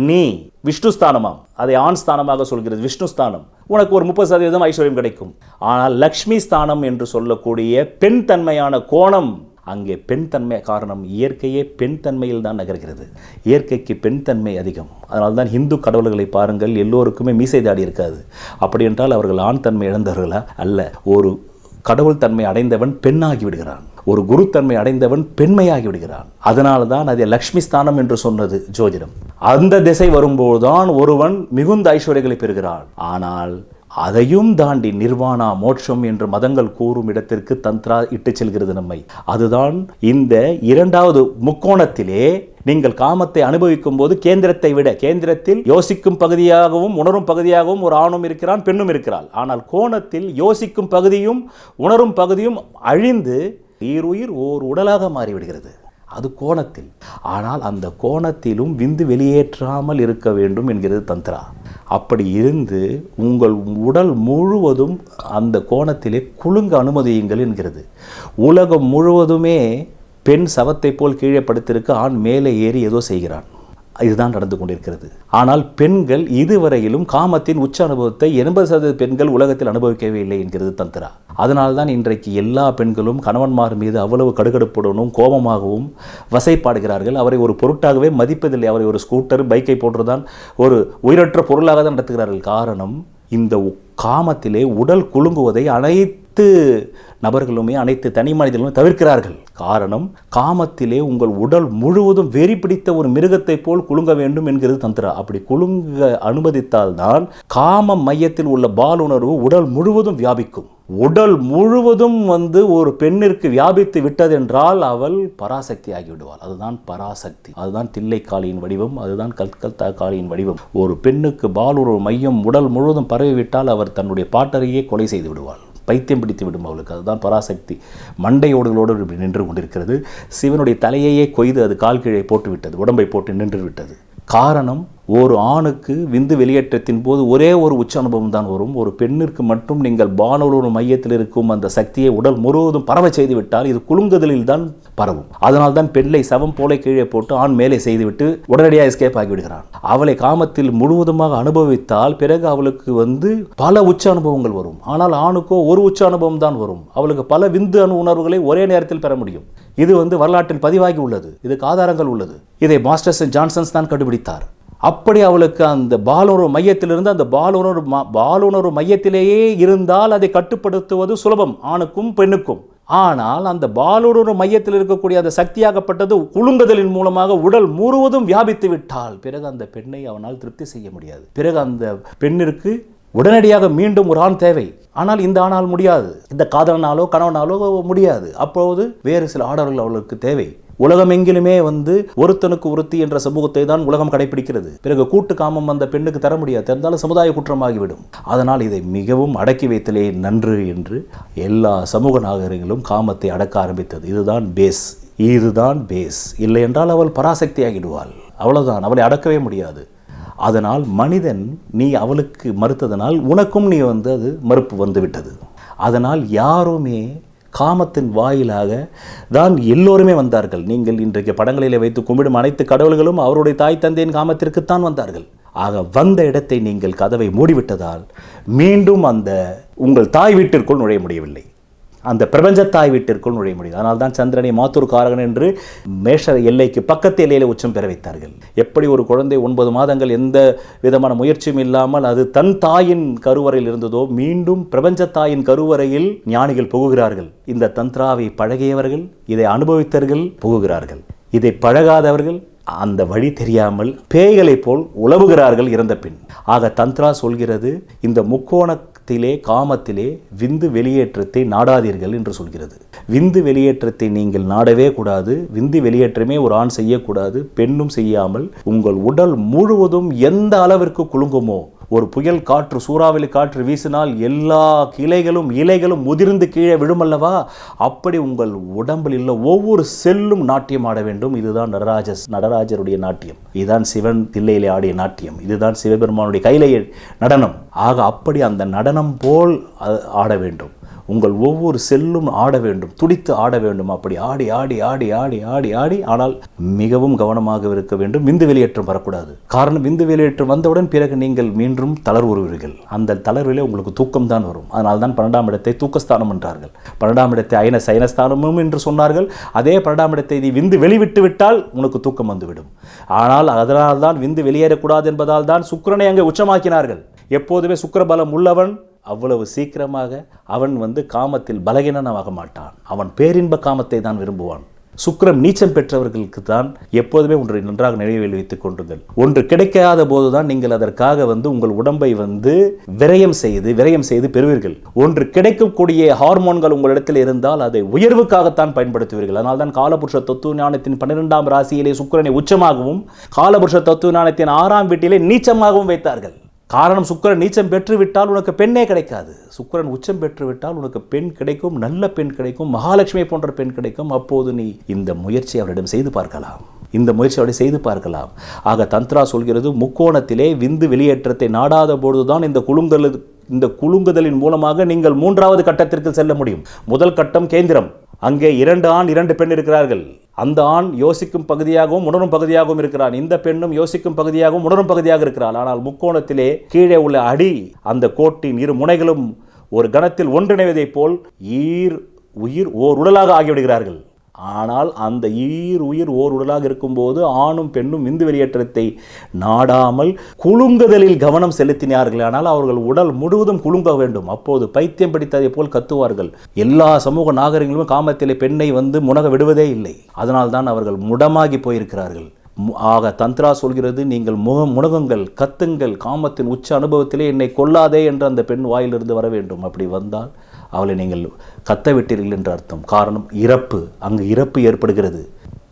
நீ விஷ்ணு ஸ்தானமாம், அதை ஆண் ஸ்தானமாக சொல்கிறது. விஷ்ணு ஸ்தானம் உனக்கு ஒரு 30% ஐஸ்வர்யம் கிடைக்கும். ஆனால் லக்ஷ்மி ஸ்தானம் என்று சொல்லக்கூடிய பெண் தன்மையான கோணம், அங்கே பெண் தன்மை காரணம், இயற்கையே பெண் தன்மையில் தான் நகர்கிறது. இயற்கைக்கு பெண் தன்மை அதிகம். அதனால்தான் இந்து கடவுள்களை பாருங்கள், எல்லோருக்குமே மீசை தாடி இருக்காது. அப்படி என்றால் அவர்கள் ஆண் தன்மை இழந்தவர்களா? அல்ல. ஒரு கடவுள் தன்மை அடைந்தவன் பெண்ணாகி விடுகிறான், ஒரு குருத்தன்மை அடைந்தவன் பெண்மையாகி விடுகிறான். அதனால தான் அதை லக்ஷ்மி ஸ்தானம் என்று சொன்னது ஜோதிடம். அந்த திசை வரும்போதுதான் ஒருவன் மிகுந்த ஐஸ்வர்யங்களை பெறுகிறான். ஆனால் அதையும் தாண்டி நிர்வாணா மோட்சம் என்று மதங்கள் கூறும் இடத்திற்கு தந்த்ரா இட்டு செல்கிறது நம்மை. அதுதான் இந்த இரண்டாவது முக்கோணத்திலே நீங்கள் காமத்தை அனுபவிக்கும் போது கேந்திரத்தை விட, கேந்திரத்தில் யோசிக்கும் பகுதியாகவும் உணரும் பகுதியாகவும் ஒரு ஆணும் இருக்கிறான், பெண்ணும் இருக்கிறாள். ஆனால் கோணத்தில் யோசிக்கும் பகுதியும் உணரும் பகுதியும் அழிந்து ஈருயிர் ஓர் உடலாக மாறிவிடுகிறது. அது கோணத்தில். ஆனால் அந்த கோணத்திலும் விந்து வெளியேற்றாமல் இருக்க வேண்டும் என்கிறது தந்த்ரா. அப்படி இருந்து உங்கள் உடல் முழுவதும் அந்த கோணத்திலே குலுங்க அனுமதியுங்கள் என்கிறது. உலகம் முழுவதுமே பெண் சவத்தை போல் கீழே படுத்திருக்க ஆண் மேலே ஏறி ஏதோ செய்கிறான். இதுதான் நடந்து கொண்டிருக்கிறது. ஆனால் பெண்கள் இதுவரையிலும் காமத்தின் உச்ச அனுபவத்தை 80% பெண்கள் உலகத்தில் அனுபவிக்கவே இல்லை என்கிறது தந்த்ரா. அதனால்தான் இன்றைக்கு எல்லா பெண்களும் கணவன்மார் மீது அவ்வளவு கடுகடுப்புடனும் கோபமாகவும் வசைப்பாடுகிறார்கள். அவரை ஒரு பொருட்டாகவே மதிப்பதில்லை. அவரை ஒரு ஸ்கூட்டர் பைக்கை போன்றுதான் ஒரு உயிரற்ற பொருளாக தான் நடத்துகிறார்கள். காரணம், இந்த காமத்திலே உடல் குலுங்குவதை அனைத்து நபர்களுமே, அனைத்து தனி மனிதர்களும் தவிர்க்கிறார்கள். காரணம், காமத்திலே உங்கள் உடல் முழுவதும் வெறி பிடித்த ஒரு மிருகத்தை போல் குலுங்க வேண்டும் என்கிறது தந்த்ரா. அப்படி குலுங்க அனுமதித்தால்தான் காம மையத்தில் உள்ள பாலுணர்வு உடல் முழுவதும் வியாபிக்கும். உடல் முழுவதும் ஒரு பெண்ணிற்கு வியாபித்து விட்டதென்றால் அவள் பராசக்தி ஆகிவிடுவாள். அதுதான் பராசக்தி. அதுதான் தில்லைக்காளியின் வடிவம். அதுதான் கல்கத்தா காளியின் வடிவம். ஒரு பெண்ணுக்கு பாலுணர்வு மையம் உடல் முழுவதும் பரவிவிட்டால் அவர் தன்னுடைய பாட்டரையே கொலை செய்து விடுவாள். பைத்தியம் பிடித்து விடும் அவளுக்கு. அதுதான் பராசக்தி. மண்டையோடுகளோடு இப்படி நின்று கொண்டிருக்கிறது. சிவனுடைய தலையையே கொய்து அது கால் கீழே போட்டு விட்டது, உடம்பை போட்டு நின்று விட்டது. காரணம், ஒரு ஆணுக்கு விந்து வெளியேற்றத்தின் போது ஒரே ஒரு உச்ச அனுபவம் தான் வரும். ஒரு பெண்ணிற்கு மட்டும் நீங்கள் பாலுணர்வு மையத்தில் இருக்கும் அந்த சக்தியை உடல் முழுவதும் பரவ செய்து விட்டால் இது குலுங்குதலில் தான் பரவும். அதனால் தான் பெண்ணை சவம் போல கீழே போட்டு ஆண் மேலே செய்துவிட்டு உடனடியாக எஸ்கேப் ஆகிவிடுகிறான். அவளை காமத்தில் முழுவதுமாக அனுபவித்தால் பிறகு அவளுக்கு பல உச்ச அனுபவங்கள் வரும். ஆனால் ஆணுக்கோ ஒரு உச்ச அனுபவம் தான் வரும். அவளுக்கு பல விந்து உணர்வுகளை ஒரே நேரத்தில் பெற முடியும். இது வரலாற்றில் பதிவாகி உள்ளது. இதுக்கு ஆதாரங்கள் உள்ளது. இதை மாஸ்டர்ஸ் ஜான்சன்ஸ் தான் கண்டுபிடித்தார். அப்படி அவளுக்கு அந்த பாலுணர்வு மையத்திலிருந்து அந்த பாலுணர்வு மையத்திலேயே இருந்தால் அதை கட்டுப்படுத்துவது சுலபம் ஆணுக்கும் பெண்ணுக்கும். ஆனால் அந்த பாலுணர்வு மையத்தில் இருக்கக்கூடிய அந்த சக்தியாகப்பட்டது குலுங்குதலின் மூலமாக உடல் முழுவதும் வியாபித்து விட்டால் பிறகு அந்த பெண்ணை அவனால் திருப்தி செய்ய முடியாது. பிறகு அந்த பெண்ணிற்கு உடனடியாக மீண்டும் ஒரு ஆண் தேவை. ஆனால் இந்த ஆணால் முடியாது. இந்த காதலனாலோ கணவனாலோ முடியாது. அப்போது வேறு சில ஆடவர்கள் அவளுக்கு தேவை. உலகம் எங்கிலுமே ஒருத்தனுக்கு ஒருத்தி என்ற சமூகத்தை தான் உலகம் கடைபிடிக்கிறது. பிறகு கூட்டு காமம் அந்த பெண்ணுக்கு தர முடியாது. தெரிந்தாலும் சமுதாய குற்றமாகிவிடும். அதனால் இதை மிகவும் அடக்கி வைத்தலே நன்று என்று எல்லா சமூக நாகரிகங்களும் காமத்தை அடக்க ஆரம்பித்தது. இதுதான் பேஸ். இல்லை என்றால் அவள் பராசக்தி ஆகிடுவாள். அவ்வளவுதான். அவளை அடக்கவே முடியாது. அதனால் மனிதன் நீ அவளுக்கு மறுத்ததனால் உனக்கும் நீ அது மறுப்பு வந்துவிட்டது. அதனால் யாருமே காமத்தின் வாயிலாக தான் எல்லோருமே வந்தார்கள். நீங்கள் இன்றைக்கு படங்களிலே வைத்து கும்பிடும் அனைத்து கடவுள்களும் அவருடைய தாய் தந்தையின் காமத்திற்குத்தான் வந்தார்கள். ஆக வந்த இடத்தை நீங்கள் கதவை மூடிவிட்டதால் மீண்டும் அந்த உங்கள் தாய் வீட்டிற்குள் நுழைய முடியவில்லை. அந்த பிரபஞ்ச தாய் வீட்டிற்குள் நுழைய முடியும். அதனால் தான் சந்திரனை மாத்தூர் காரகன் என்று மேஷ எல்லைக்கு பக்கத்து எல்லையில உச்சம் பெற வைத்தார்கள். எப்படி ஒரு குழந்தை 9 மாதங்கள் எந்த விதமான முயற்சியும் இல்லாமல் அது தன் தாயின் கருவறையில் இருந்ததோ, மீண்டும் பிரபஞ்ச தாயின் கருவறையில் ஞானிகள் புகுகிறார்கள். இந்த தந்த்ராவை பழகியவர்கள், இதை அனுபவித்தவர்கள் புகுகிறார்கள். இதை பழகாதவர்கள் அந்த வழி தெரியாமல் பேய்களை போல் உலவுகிறார்கள் இறந்த பின். ஆக தந்த்ரா சொல்கிறது, இந்த முக்கோணத்திலே காமத்திலே விந்து வெளியேற்றத்தை நாடாதீர்கள் என்று சொல்கிறது. விந்து வெளியேற்றத்தை நீங்கள் நாடவே கூடாது. விந்து வெளியேற்றமே ஒரு ஆண் செய்யக்கூடாது, பெண்ணும் செய்யாமல் உங்கள் உடல் முழுவதும் எந்த அளவிற்கு குலுங்குமோ, ஒரு புயல் காற்று சூறாவளி காற்று வீசினால் எல்லா இலைகளும் முதிர்ந்து கீழே விழுமல்லவா, அப்படி உங்கள் உடம்பில் உள்ள ஒவ்வொரு செல்லும் நாட்டியம் ஆட வேண்டும். இதுதான் நடராஜருடைய நாட்டியம். இதுதான் சிவன் தில்லையிலே ஆடிய நாட்டியம். இதுதான் சிவபெருமானுடைய கையிலே நடனம். ஆக அப்படி அந்த நடனம் போல் ஆட வேண்டும். உங்கள் ஒவ்வொரு செல்லும் ஆட வேண்டும், துடித்து ஆட வேண்டும். அப்படி ஆடி ஆடி ஆடி ஆடி ஆடி ஆடி ஆனால் மிகவும் கவனமாக இருக்க வேண்டும். விந்து வெளியேற்றம் வரக்கூடாது. காரணம், விந்து வெளியேற்றம் வந்தவுடன் பிறகு நீங்கள் மீண்டும் தளர்வுறுவீர்கள். அந்த தளர்விலே உங்களுக்கு தூக்கம் தான் வரும். அதனால் தான் 12ஆம் இடத்தை தூக்கஸ்தானம் என்றார்கள். 12ஆம் இடத்தை சயனஸ்தானமும் என்று சொன்னார்கள். அதே 12ஆம் இடத்தை நீ விந்து வெளிவிட்டு விட்டால் உனக்கு தூக்கம் வந்துவிடும். ஆனால் அதனால் தான் விந்து வெளியேறக்கூடாது என்பதால் தான் சுக்கிரனை அங்கே உச்சமாக்கினார்கள். எப்போதுமே சுக்கிரபலம் உள்ளவன் அவ்வளவு சீக்கிரமாக அவன் காமத்தில் பலகீனனாக மாட்டான். அவன் பேரின்ப காமத்தை தான் விரும்புவான். சுக்கிரன் நீச்சம் பெற்றவர்களுக்கு தான் எப்போதுமே ஒன்றை நன்றாக நினைவில் வைத்துக் கொண்டுங்கள். ஒன்று கிடைக்காத போதுதான் நீங்கள் அதற்காக உங்கள் உடம்பை விரயம் செய்து பெறுவீர்கள். ஒன்று கிடைக்கக்கூடிய ஹார்மோன்கள் உங்களிடத்தில் இருந்தால் அதை உயர்வுக்காகத்தான் பயன்படுத்துவீர்கள். அதனால் தான் காலபுருஷ தத்துவ ஞானத்தின் 12ஆம் ராசியிலே சுக்கிரனை உச்சமாகவும் காலபுருஷ தத்துவ ஞானத்தின் 6ஆம் வீட்டிலே நீச்சமாகவும் வைத்தார்கள். காரணம், சுக்கிரன் நீச்சம் பெற்றுவிட்டால் உனக்கு பெண்ணே கிடைக்காது. சுக்கிரன் உச்சம் பெற்றுவிட்டால் உனக்கு பெண் கிடைக்கும், நல்ல பெண் கிடைக்கும், மகாலட்சுமி போன்ற பெண் கிடைக்கும். அப்போது நீ இந்த முயற்சி அவரிடம் செய்து பார்க்கலாம். ஆக தந்த்ரா சொல்கிறது, முக்கோணத்திலே விந்து வெளியேற்றத்தை நாடாத பொழுதுதான் இந்த குலுங்குதலின் மூலமாக நீங்கள் 3வது கட்டத்திற்கு செல்ல முடியும். முதல் கட்டம் கேந்திரம். அங்கே 2 ஆண் 2 பெண் இருக்கிறார்கள். அந்த ஆண் யோசிக்கும் பகுதியாகவும் உணரும் பகுதியாகவும் இருக்கிறான். இந்த பெண்ணும் யோசிக்கும் பகுதியாகவும் உணரும் பகுதியாக இருக்கிறாள். ஆனால் முக்கோணத்திலே கீழே உள்ள அடி அந்த கோட்டின் 2 முனைகளும் ஒரு கணத்தில் ஒன்றிணைவதைப் போல் ஈர் உயிர் ஓர் உடலாக ஆகிவிடுகிறார்கள். ஆனால் அந்த ஈர் உயிர் ஓர் உடலாக இருக்கும்போது ஆணும் பெண்ணும் விந்து வெளியேற்றத்தை நாடாமல் குலுங்குதலில் கவனம் செலுத்தினார்கள். ஆனால் அவர்கள் உடல் முழுவதும் குலுங்க வேண்டும். அப்போது பைத்தியம் பிடித்ததை போல் கத்துவார்கள். எல்லா சமூக நாகரிகங்களும் காமத்திலே பெண்ணை முனக விடுவதே இல்லை. அதனால் தான் அவர்கள் முடமாகி போயிருக்கிறார்கள். ஆக தந்த்ரா சொல்கிறது, நீங்கள் முனகுங்கள், கத்துங்கள், காமத்தின் உச்ச அனுபவத்திலே என்னை கொல்லாதே என்று அந்த பெண் வாயிலிருந்து வர வேண்டும். அப்படி வந்தால் அவளை நீங்கள் கத்தவிட்டீர்கள் என்று அர்த்தம். காரணம், இறப்பு. அங்கு இறப்பு ஏற்படுகிறது.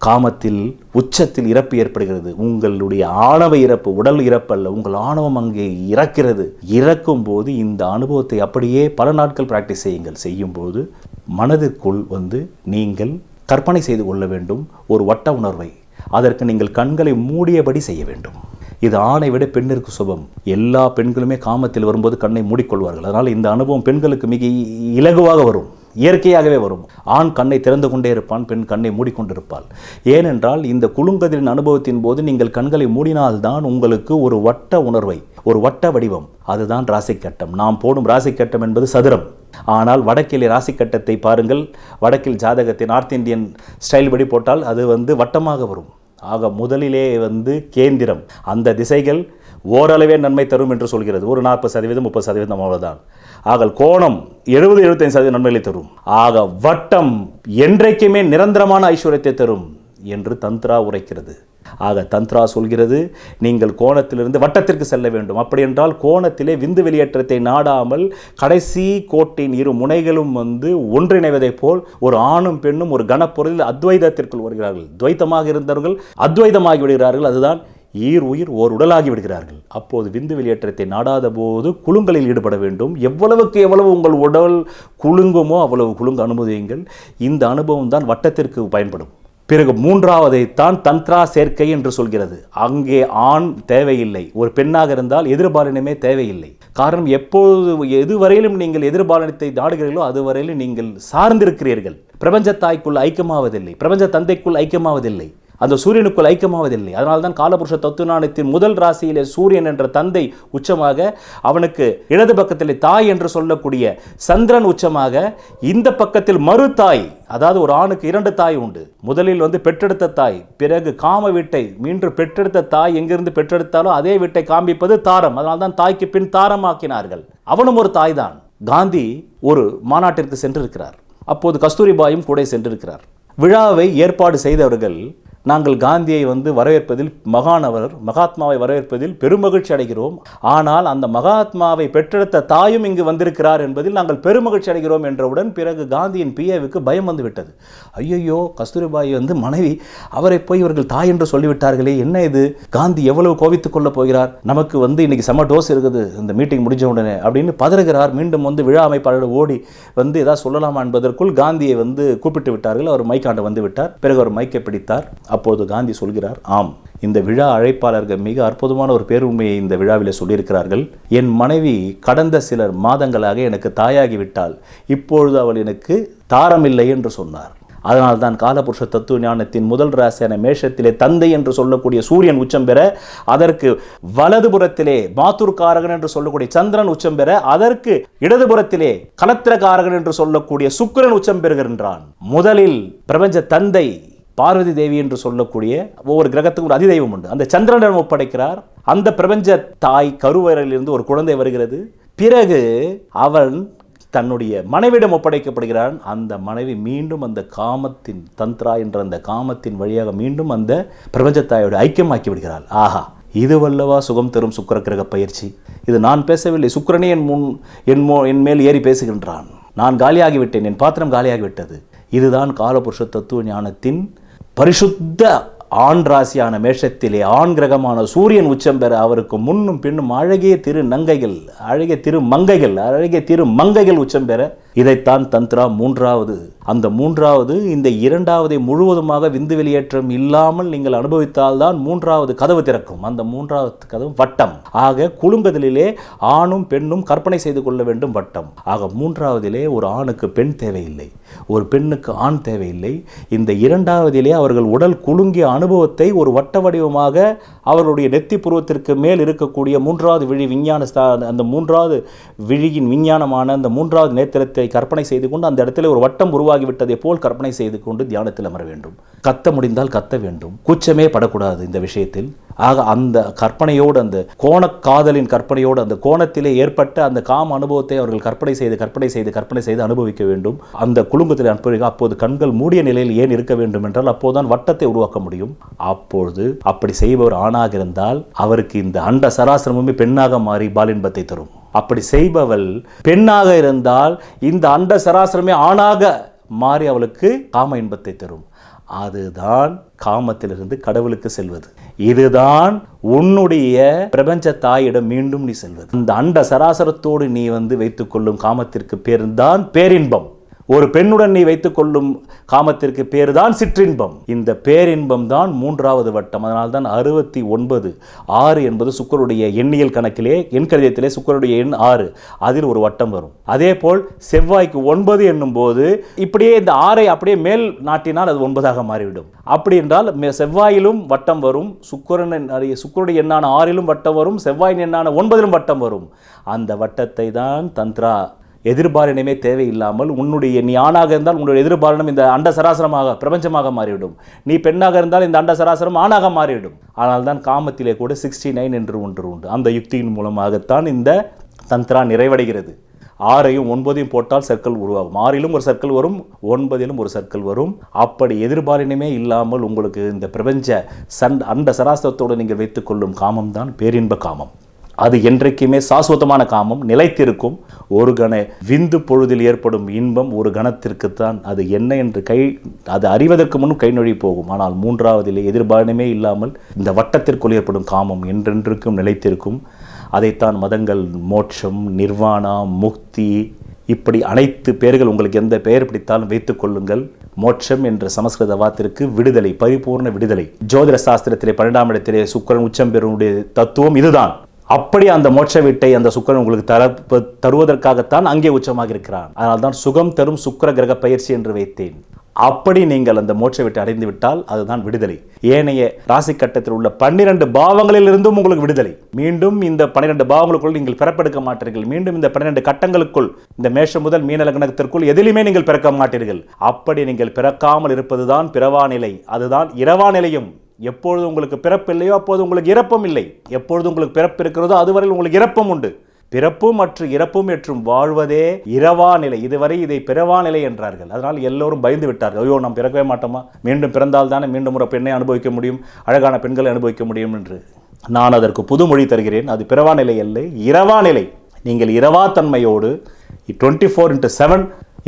காமத்தில் உச்சத்தில் இறப்பு ஏற்படுகிறது. உங்களுடைய ஆணவ இறப்பு, உடல் இறப்பு அல்ல, உங்கள் ஆணவம் அங்கே இறக்கிறது. இறக்கும் போது இந்த அனுபவத்தை அப்படியே பல நாட்கள் பிராக்டிஸ் செய்யும்போது மனதிற்குள் நீங்கள் கற்பனை செய்து கொள்ள வேண்டும் ஒரு வட்ட உணர்வை. அதற்கு நீங்கள் கண்களை மூடியபடி செய்ய வேண்டும். இது ஆணை விட பெண்ணிற்கு சுபம். எல்லா பெண்களுமே காமத்தில் வரும்போது கண்ணை மூடிக்கொள்வார்கள். அதனால் இந்த அனுபவம் பெண்களுக்கு மிக இலகுவாக வரும், இயற்கையாகவே வரும். ஆண் கண்ணை திறந்து கொண்டே இருப்பான், பெண் கண்ணை மூடிக்கொண்டிருப்பாள். ஏனென்றால் இந்த குலுங்குதலின் அனுபவத்தின் போது நீங்கள் கண்களை மூடினால்தான் உங்களுக்கு ஒரு வட்ட உணர்வை, ஒரு வட்ட வடிவம், அதுதான் ராசிக்கட்டம். நாம் போடும் ராசிக்கட்டம் என்பது சதுரம். ஆனால் வடக்கிலே ராசிக்கட்டத்தை பாருங்கள். வடக்கில் ஜாதகத்தை நார்த் இந்தியன் ஸ்டைல் படி போட்டால் அது வட்டமாக வரும். ஆக முதலிலே கேந்திரம். அந்த திசைகள் ஓரளவே நன்மை தரும் என்று சொல்கிறது. ஒரு 40% 30% அவ்வளவுதான். ஆக கோணம் 70-75% நன்மைகளை தரும். ஆக வட்டம் என்றைக்குமே நிரந்தரமான ஐஸ்வர்யத்தை தரும் என்று தந்த்ரா உரைக்கிறது. ஆக தந்த்ரா சொல்கிறது, நீங்கள் கோணத்திலிருந்து வட்டத்திற்கு செல்ல வேண்டும். அப்படி என்றால் கோணத்திலே விந்து வெளியேற்றத்தை நாடாமல் கடைசி கோட்டின் 2 முனைகளும் ஒன்றிணைவதைப் போல் ஒரு ஆணும் பெண்ணும் ஒரு கனப்பொருளில் அத்வைதத்திற்குள் வருகிறார்கள். துவைத்தமாக இருந்தவர்கள் அத்வைதமாகி விடுகிறார்கள். அதுதான் ஈர் உயிர் ஓர் உடலாகி விடுகிறார்கள். அப்போது விந்து வெளியேற்றத்தை நாடாத போது குலுங்கலில் ஈடுபட வேண்டும். எவ்வளவுக்கு எவ்வளவு உங்கள் உடல் குலுங்குமோ அவ்வளவு குலுங்க அனுமதியுங்கள். இந்த அனுபவம் தான் வட்டத்திற்கு பயன்படும். பிறகு 3வதைத்தான் தந்த்ரா சேர்க்கை என்று சொல்கிறது. அங்கே ஆண் தேவையில்லை. ஒரு பெண்ணாக இருந்தால் எதிர்பாலனமே தேவையில்லை. காரணம், எதுவரையிலும் நீங்கள் எதிர்பாலனத்தை நாடுகிறீர்களோ அதுவரையிலும் நீங்கள் சார்ந்திருக்கிறீர்கள். பிரபஞ்ச தாய்க்குள் ஐக்கியமாவதில்லை, பிரபஞ்ச தந்தைக்குள் ஐக்கியமாவதில்லை, அந்த சூரியனுக்குள் ஐக்கியமாவதில்லை. அதனால்தான் காலபுருஷ தத்துவஞானத்தின் முதல் ராசியிலே சூரியன் என்ற தந்தை உச்சமாக, அவனுக்கு இடது பக்கத்திலே தாய் என்று சொல்லக்கூடிய சந்திரன் உச்சமாக, இந்த பக்கத்தில் மறு தாய், அதாவது ஒரு ஆணுக்கு 2 தாய் உண்டு. முதலில் பெற்றெடுத்த தாய், பிறகு காம வீட்டை மீண்டும் பெற்றெடுத்த தாய் எங்கிருந்து பெற்றெடுத்தாலோ அதே வீட்டை காண்பிப்பது தாரம். அதனால்தான் தாய்க்கு பின் தாரமாக்கினார்கள். அவனும் ஒரு தாய் தான். காந்தி ஒரு மாநாட்டிற்கு சென்றிருக்கிறார். அப்போது கஸ்தூரிபாயும் கூட சென்றிருக்கிறார். விழாவை ஏற்பாடு செய்தவர்கள், நாங்கள் காந்தியை வரவேற்பதில் மகாத்மாவை வரவேற்பதில் பெருமகிழ்ச்சி அடைகிறோம். ஆனால் அந்த மகாத்மாவை பெற்றெடுத்த தாயும் இங்கு வந்திருக்கிறார் என்பதில் நாங்கள் பெருமகிழ்ச்சி அடைகிறோம் என்றவுடன் பிறகு காந்தியின் பிஏவுக்கு பயம் வந்துவிட்டது. ஐயோ, கஸ்தூரிபாய் மனைவி, அவரை போய் இவர்கள் தாய் என்று சொல்லிவிட்டார்களே, என்ன இது? காந்தி எவ்வளவு கோபித்துக் கொள்ள போகிறார்? நமக்கு இன்னைக்கு செம டோஸ் இருக்குது இந்த மீட்டிங் முடிஞ்ச உடனே அப்படின்னு பதறுகிறார். மீண்டும் விழா அமைப்பாளர் ஓடி ஏதாவது சொல்லலாமா என்பதற்குள் காந்தியை கூப்பிட்டு விட்டார்கள். அவர் மைக்காண்டு வந்து விட்டார். பிறகு அவர் மைக்கை பிடித்தார். அப்போது காந்தி சொல்கிறார், ஆம், இந்த விழா அழைப்பாளர்கள் மிக அற்புதமான ஒரு பேருண்மையை இந்த விழாவில் சொல்லியிருக்கிறார்கள். என் மனைவி கடந்த சில மாதங்களாக எனக்கு தாயாகிவிட்டால் இப்பொழுது அவள் எனக்கு தாரமில்லை என்று சொன்னார். அதனால்தான் காலபுருஷ தத்துவ ஞானத்தின் முதல் ராசியான மேஷத்திலே தந்தை என்று சொல்லக்கூடிய சூரியன் உச்சம் பெற, அதற்கு வலதுபுறத்திலே மாத்துர்காரகன் என்று சொல்லக்கூடிய சந்திரன் உச்சம் பெற, அதற்கு இடதுபுறத்திலே கலத்திரகாரகன் என்று சொல்லக்கூடிய சுக்கிரன் உச்சம் பெறுகின்றான். முதலில் பிரபஞ்ச தந்தை பார்வதி தேவி என்று சொல்லக்கூடிய ஒவ்வொரு கிரகத்துக்கும் ஒரு அதிதெய்வம் உண்டு. அந்த சந்திரனிடம் ஒப்படைக்கிறார். அந்த பிரபஞ்ச தாய் கருவறையிலிருந்து ஒரு குழந்தை வருகிறது. பிறகு அவன் தன்னுடைய மனைவியிடம் ஒப்படைக்கப்படுகிறான். அந்த மனைவி மீண்டும் அந்த காமத்தின் தந்த்ரா என்ற அந்த காமத்தின் வழியாக மீண்டும் அந்த பிரபஞ்சத்தாயோடு ஐக்கியமாக்கி விடுகிறாள். ஆஹா, இது வல்லவா சுகம் தரும் சுக்கிர கிரக பயிற்சி. இது நான் பேசவில்லை, சுக்கிரனே என் மேல் ஏறி பேசுகின்றான். நான் காலியாகிவிட்டேன், என் பாத்திரம் காலியாகிவிட்டது. இதுதான் காலபுருஷ தத்துவ ஞானத்தின் பரிசுத்த ஆண் ராசியான மேஷத்திலே ஆண் கிரகமான சூரியன் உச்சம் பெற அவருக்கு முன்னும் பின்னும் அழகிய திருநங்கைகள், அழகிய திருமங்கைகள், அழகிய திருமங்கைகள் உச்சம் பெற இதைத்தான் தந்த்ரா மூன்றாவது. அந்த மூன்றாவது இந்த இரண்டாவதை முழுவதுமாக விந்து வெளியேற்றம் இல்லாமல் நீங்கள் அனுபவித்தால்தான் மூன்றாவது கதவு திறக்கும். அந்த மூன்றாவது கதவு வட்டம். ஆக குலுங்குதலிலே ஆணும் பெண்ணும் கற்பனை செய்து கொள்ள வேண்டும் வட்டம். ஆக மூன்றாவதிலே ஒரு ஆணுக்கு பெண் தேவையில்லை, ஒரு பெண்ணுக்கு ஆண் தேவையில்லை. இந்த இரண்டாவதிலே அவர்கள் உடல் குலுங்கிய அனுபவத்தை ஒரு வட்ட வடிவமாக அவர்களுடைய நெத்தி புருவத்திற்கு மேல் இருக்கக்கூடிய மூன்றாவது விழி விஞ்ஞான அந்த மூன்றாவது விழியின் விஞ்ஞானமான அந்த மூன்றாவது நேத்திரத்தை கற்பனை செய்து கொண்டு அந்த இடத்துல ஒரு வட்டம் உருவாகிவிட்டதை போல் கற்பனை செய்து கொண்டு தியானத்தில் அமர வேண்டும். கத்த முடிந்தால் கத்த வேண்டும், கூச்சமே படக்கூடாது இந்த விஷயத்தில். ஆக அந்த கற்பனையோடு, அந்த கோணக்காதலின் கற்பனையோடு, அந்த கோணத்திலே ஏற்பட்ட அந்த காம அனுபவத்தை அவர்கள் கற்பனை செய்து அனுபவிக்க வேண்டும். அந்த குழுங்கத்தில் அனுப்பி அப்போது கண்கள் மூடிய நிலையில் ஏன் இருக்க வேண்டும் என்றால் அப்போதுதான் வட்டத்தை உருவாக்க முடியும். அப்பொழுது அப்படி செய்பவர் ஆணாக இருந்தால் அவருக்கு இந்த அண்ட சராசரமுமே பெண்ணாக மாறி பாலின்பத்தை தரும். அப்படி செய்பவள் பெண்ணாக இருந்தால் இந்த அண்ட சராசரமே ஆணாக மாறி அவளுக்கு காம இன்பத்தை தரும். அதுதான் காமத்திலிருந்து கடவுளுக்கு செல்வது. இதுதான் உன்னுடைய பிரபஞ்ச தாயிடம் மீண்டும் நீ செல்வது. அந்த அண்ட சராசரத்தோடு நீ வைத்துக் கொள்ளும் காமத்திற்கு பேர் தான் பேரின்பம். ஒரு பெண்ணுடன் நீ வைத்துக் கொள்ளும் காமத்திற்கு பேர் தான் சிற்றின்பம். இந்த பேரின்பம் தான் மூன்றாவது வட்டம். அதனால்தான் 69 6 என்பது சுக்கிரனுடைய எண்ணியல் கணக்கிலே, எண்கணிதத்திலே சுக்கிரனுடைய எண் 6, அதில் ஒரு வட்டம் வரும். அதே போல் செவ்வாய்க்கு 9 என்னும் போது இப்படியே இந்த 6ஐ அப்படியே மேல் நாட்டினால் அது 9ஆக மாறிவிடும். அப்படி என்றால் செவ்வாயிலும் வட்டம் வரும், சுக்கிரனுடைய எண்ணான 6லும் வட்டம் வரும், செவ்வாயின் எண்ணான 9லும் வட்டம் வரும். அந்த வட்டத்தை தான் தந்த்ரா எதிர்பாலனமே தேவையில்லாமல் நீ ஆணாக இருந்தால் உன்னுடைய எதிர்பாலனம் இந்த அண்ட சராசரமாக பிரபஞ்சமாக மாறிவிடும். நீ பெண்ணாக இருந்தால் இந்த அண்ட சராசரம் ஆணாக மாறிவிடும். ஆனால் தான் காமத்திலே கூட 69 என்று ஒன்று உண்டு. அந்த யுக்தியின் மூலமாகத்தான் இந்த தந்த்ரா நிறைவடைகிறது. 6ஐயும் 9ஐயும் போட்டால் சர்க்கிள் உருவாகும். 6லும் ஒரு சர்க்கிள் வரும், 9லும் ஒரு சர்க்கிள் வரும். அப்படி எதிர்பாலினமே இல்லாமல் உங்களுக்கு இந்த பிரபஞ்ச அண்ட சராசரத்தோடு நீங்கள் வைத்துக் கொள்ளும் காமம் தான் பேரின்ப காமம். அது என்றைக்குமே சாஸ்வதமான காமம், நிலைத்திருக்கும். ஒரு கண விந்து பொழுதில் ஏற்படும் இன்பம் ஒரு கணத்திற்குத்தான். அது என்ன என்று அது அறிவதற்கு முன் கை நொழி போகும். ஆனால் மூன்றாவதிலே எதிர்பாலனமே இல்லாமல் இந்த வட்டத்திற்குள் ஏற்படும் காமம் என்றென்றுக்கும் நிலைத்திருக்கும். அதைத்தான் மதங்கள் மோட்சம், நிர்வாணா, முக்தி, இப்படி அனைத்து பெயர்கள் உங்களுக்கு எந்த பெயர் பிடித்தாலும் வைத்துக் கொள்ளுங்கள். மோட்சம் என்ற சமஸ்கிருத வார்த்தைக்கு விடுதலை, பரிபூர்ண விடுதலை. ஜோதிட சாஸ்திரத்திலே 12ஆம் இடத்திலே சுக்கிரன் உச்சம் பெறுவனுடைய தத்துவம் இதுதான். அப்படி அந்த மோட்ச வீட்டை அந்த சுக்கிரன் உங்களுக்கு தருவதற்காகத்தான் அங்கே உச்சமாக இருக்கிறான். அதனால்தான் சுகம் தரும் சுக்கிர கிரக பயிற்சி என்று வைத்தேன். அப்படி நீங்கள் அந்த மோட்ச வீட்டை அடைந்து விட்டால் அதுதான் விடுதலை. ஏனைய ராசி கட்டத்தில் உள்ள 12 பாவங்களில் இருந்தும் உங்களுக்கு விடுதலை. மீண்டும் இந்த 12 பாவங்களுக்குள் நீங்கள் பிறப்பெடுக்க மாட்டீர்கள். மீண்டும் இந்த 12 கட்டங்களுக்குள், இந்த மேஷம் முதல் மீன லக்னத்திற்குள் எதிலுமே நீங்கள் பிறக்க மாட்டீர்கள். அப்படி நீங்கள் பிறக்காமல் இருப்பதுதான் பிறவா நிலை. அதுதான் இரவா நிலையும். எப்பொழுது உங்களுக்கு பிறப்பு இல்லையோ அப்போது உங்களுக்கு இறப்பும் இல்லை. எப்பொழுது உங்களுக்கு பிறப்பு இருக்கிறதோ அதுவரையில் உங்களுக்கு இறப்பும் உண்டு. பிறப்பும் மற்றும் இறப்பும் மற்றும் வாழ்வதே இரவா நிலை. இதுவரை இதை பிறவா நிலை என்றார்கள். அதனால் எல்லோரும் பயந்து விட்டார்கள். ஐயோ, நாம் பிறக்கவே மாட்டோமா, மீண்டும் பிறந்தால் தானே மீண்டும் ஒரு பெண்ணை அனுபவிக்க முடியும், அழகான பெண்களை அனுபவிக்க முடியும் என்று. நான் அதற்கு புது மொழி தருகிறேன். அது பிறவா நிலை அல்ல, இரவா நிலை. நீங்கள் இரவா தன்மையோடு 24/7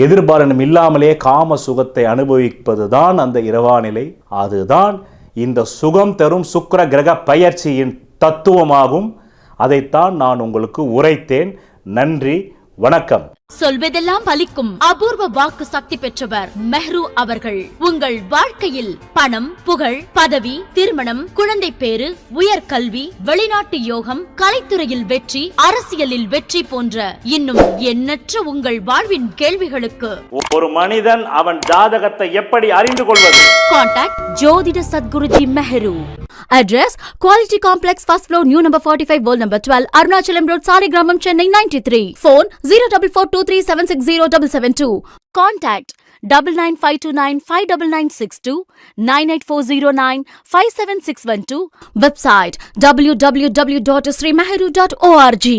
எதிர்பாலனம் இல்லாமலே காம சுகத்தை அனுபவிப்பது தான் அந்த இரவா நிலை. அதுதான் இந்த சுகம் தரும் சுக்கிர கிரக பயிற்சியின் தத்துவமாகும். அதைத்தான் நான் உங்களுக்கு உரைத்தேன். நன்றி, வணக்கம். சொல்வதெல்லாம் பலிக்கும் அபூர்வ வாக்கு சக்தி பெற்றவர் மெஹ்ரு அவர்கள். உங்கள் வாழ்க்கையில் பணம், புகழ், பதவி, திருமணம், குழந்தை பேறு, உயர்கல்வி, வெளிநாட்டு யோகம், கலைத்துறையில் வெற்றி, அரசியலில் வெற்றி போன்ற இன்னும் எண்ணற்ற உங்கள் வாழ்வின் கேள்விகளுக்கு ஒரு மனிதன் அவன் ஜாதகத்தை எப்படி அறிந்து கொள்வது? கான்டாக்ட் ஜோதிட Sadguruji Mehru. Address Quality Complex, first floor, new number 45, wall number 12, Arunachalam Road, Saligramam, Chennai 93. Phone 0442376072. Contact 9952959962, 98409 57612. Website www.srimeheru.org.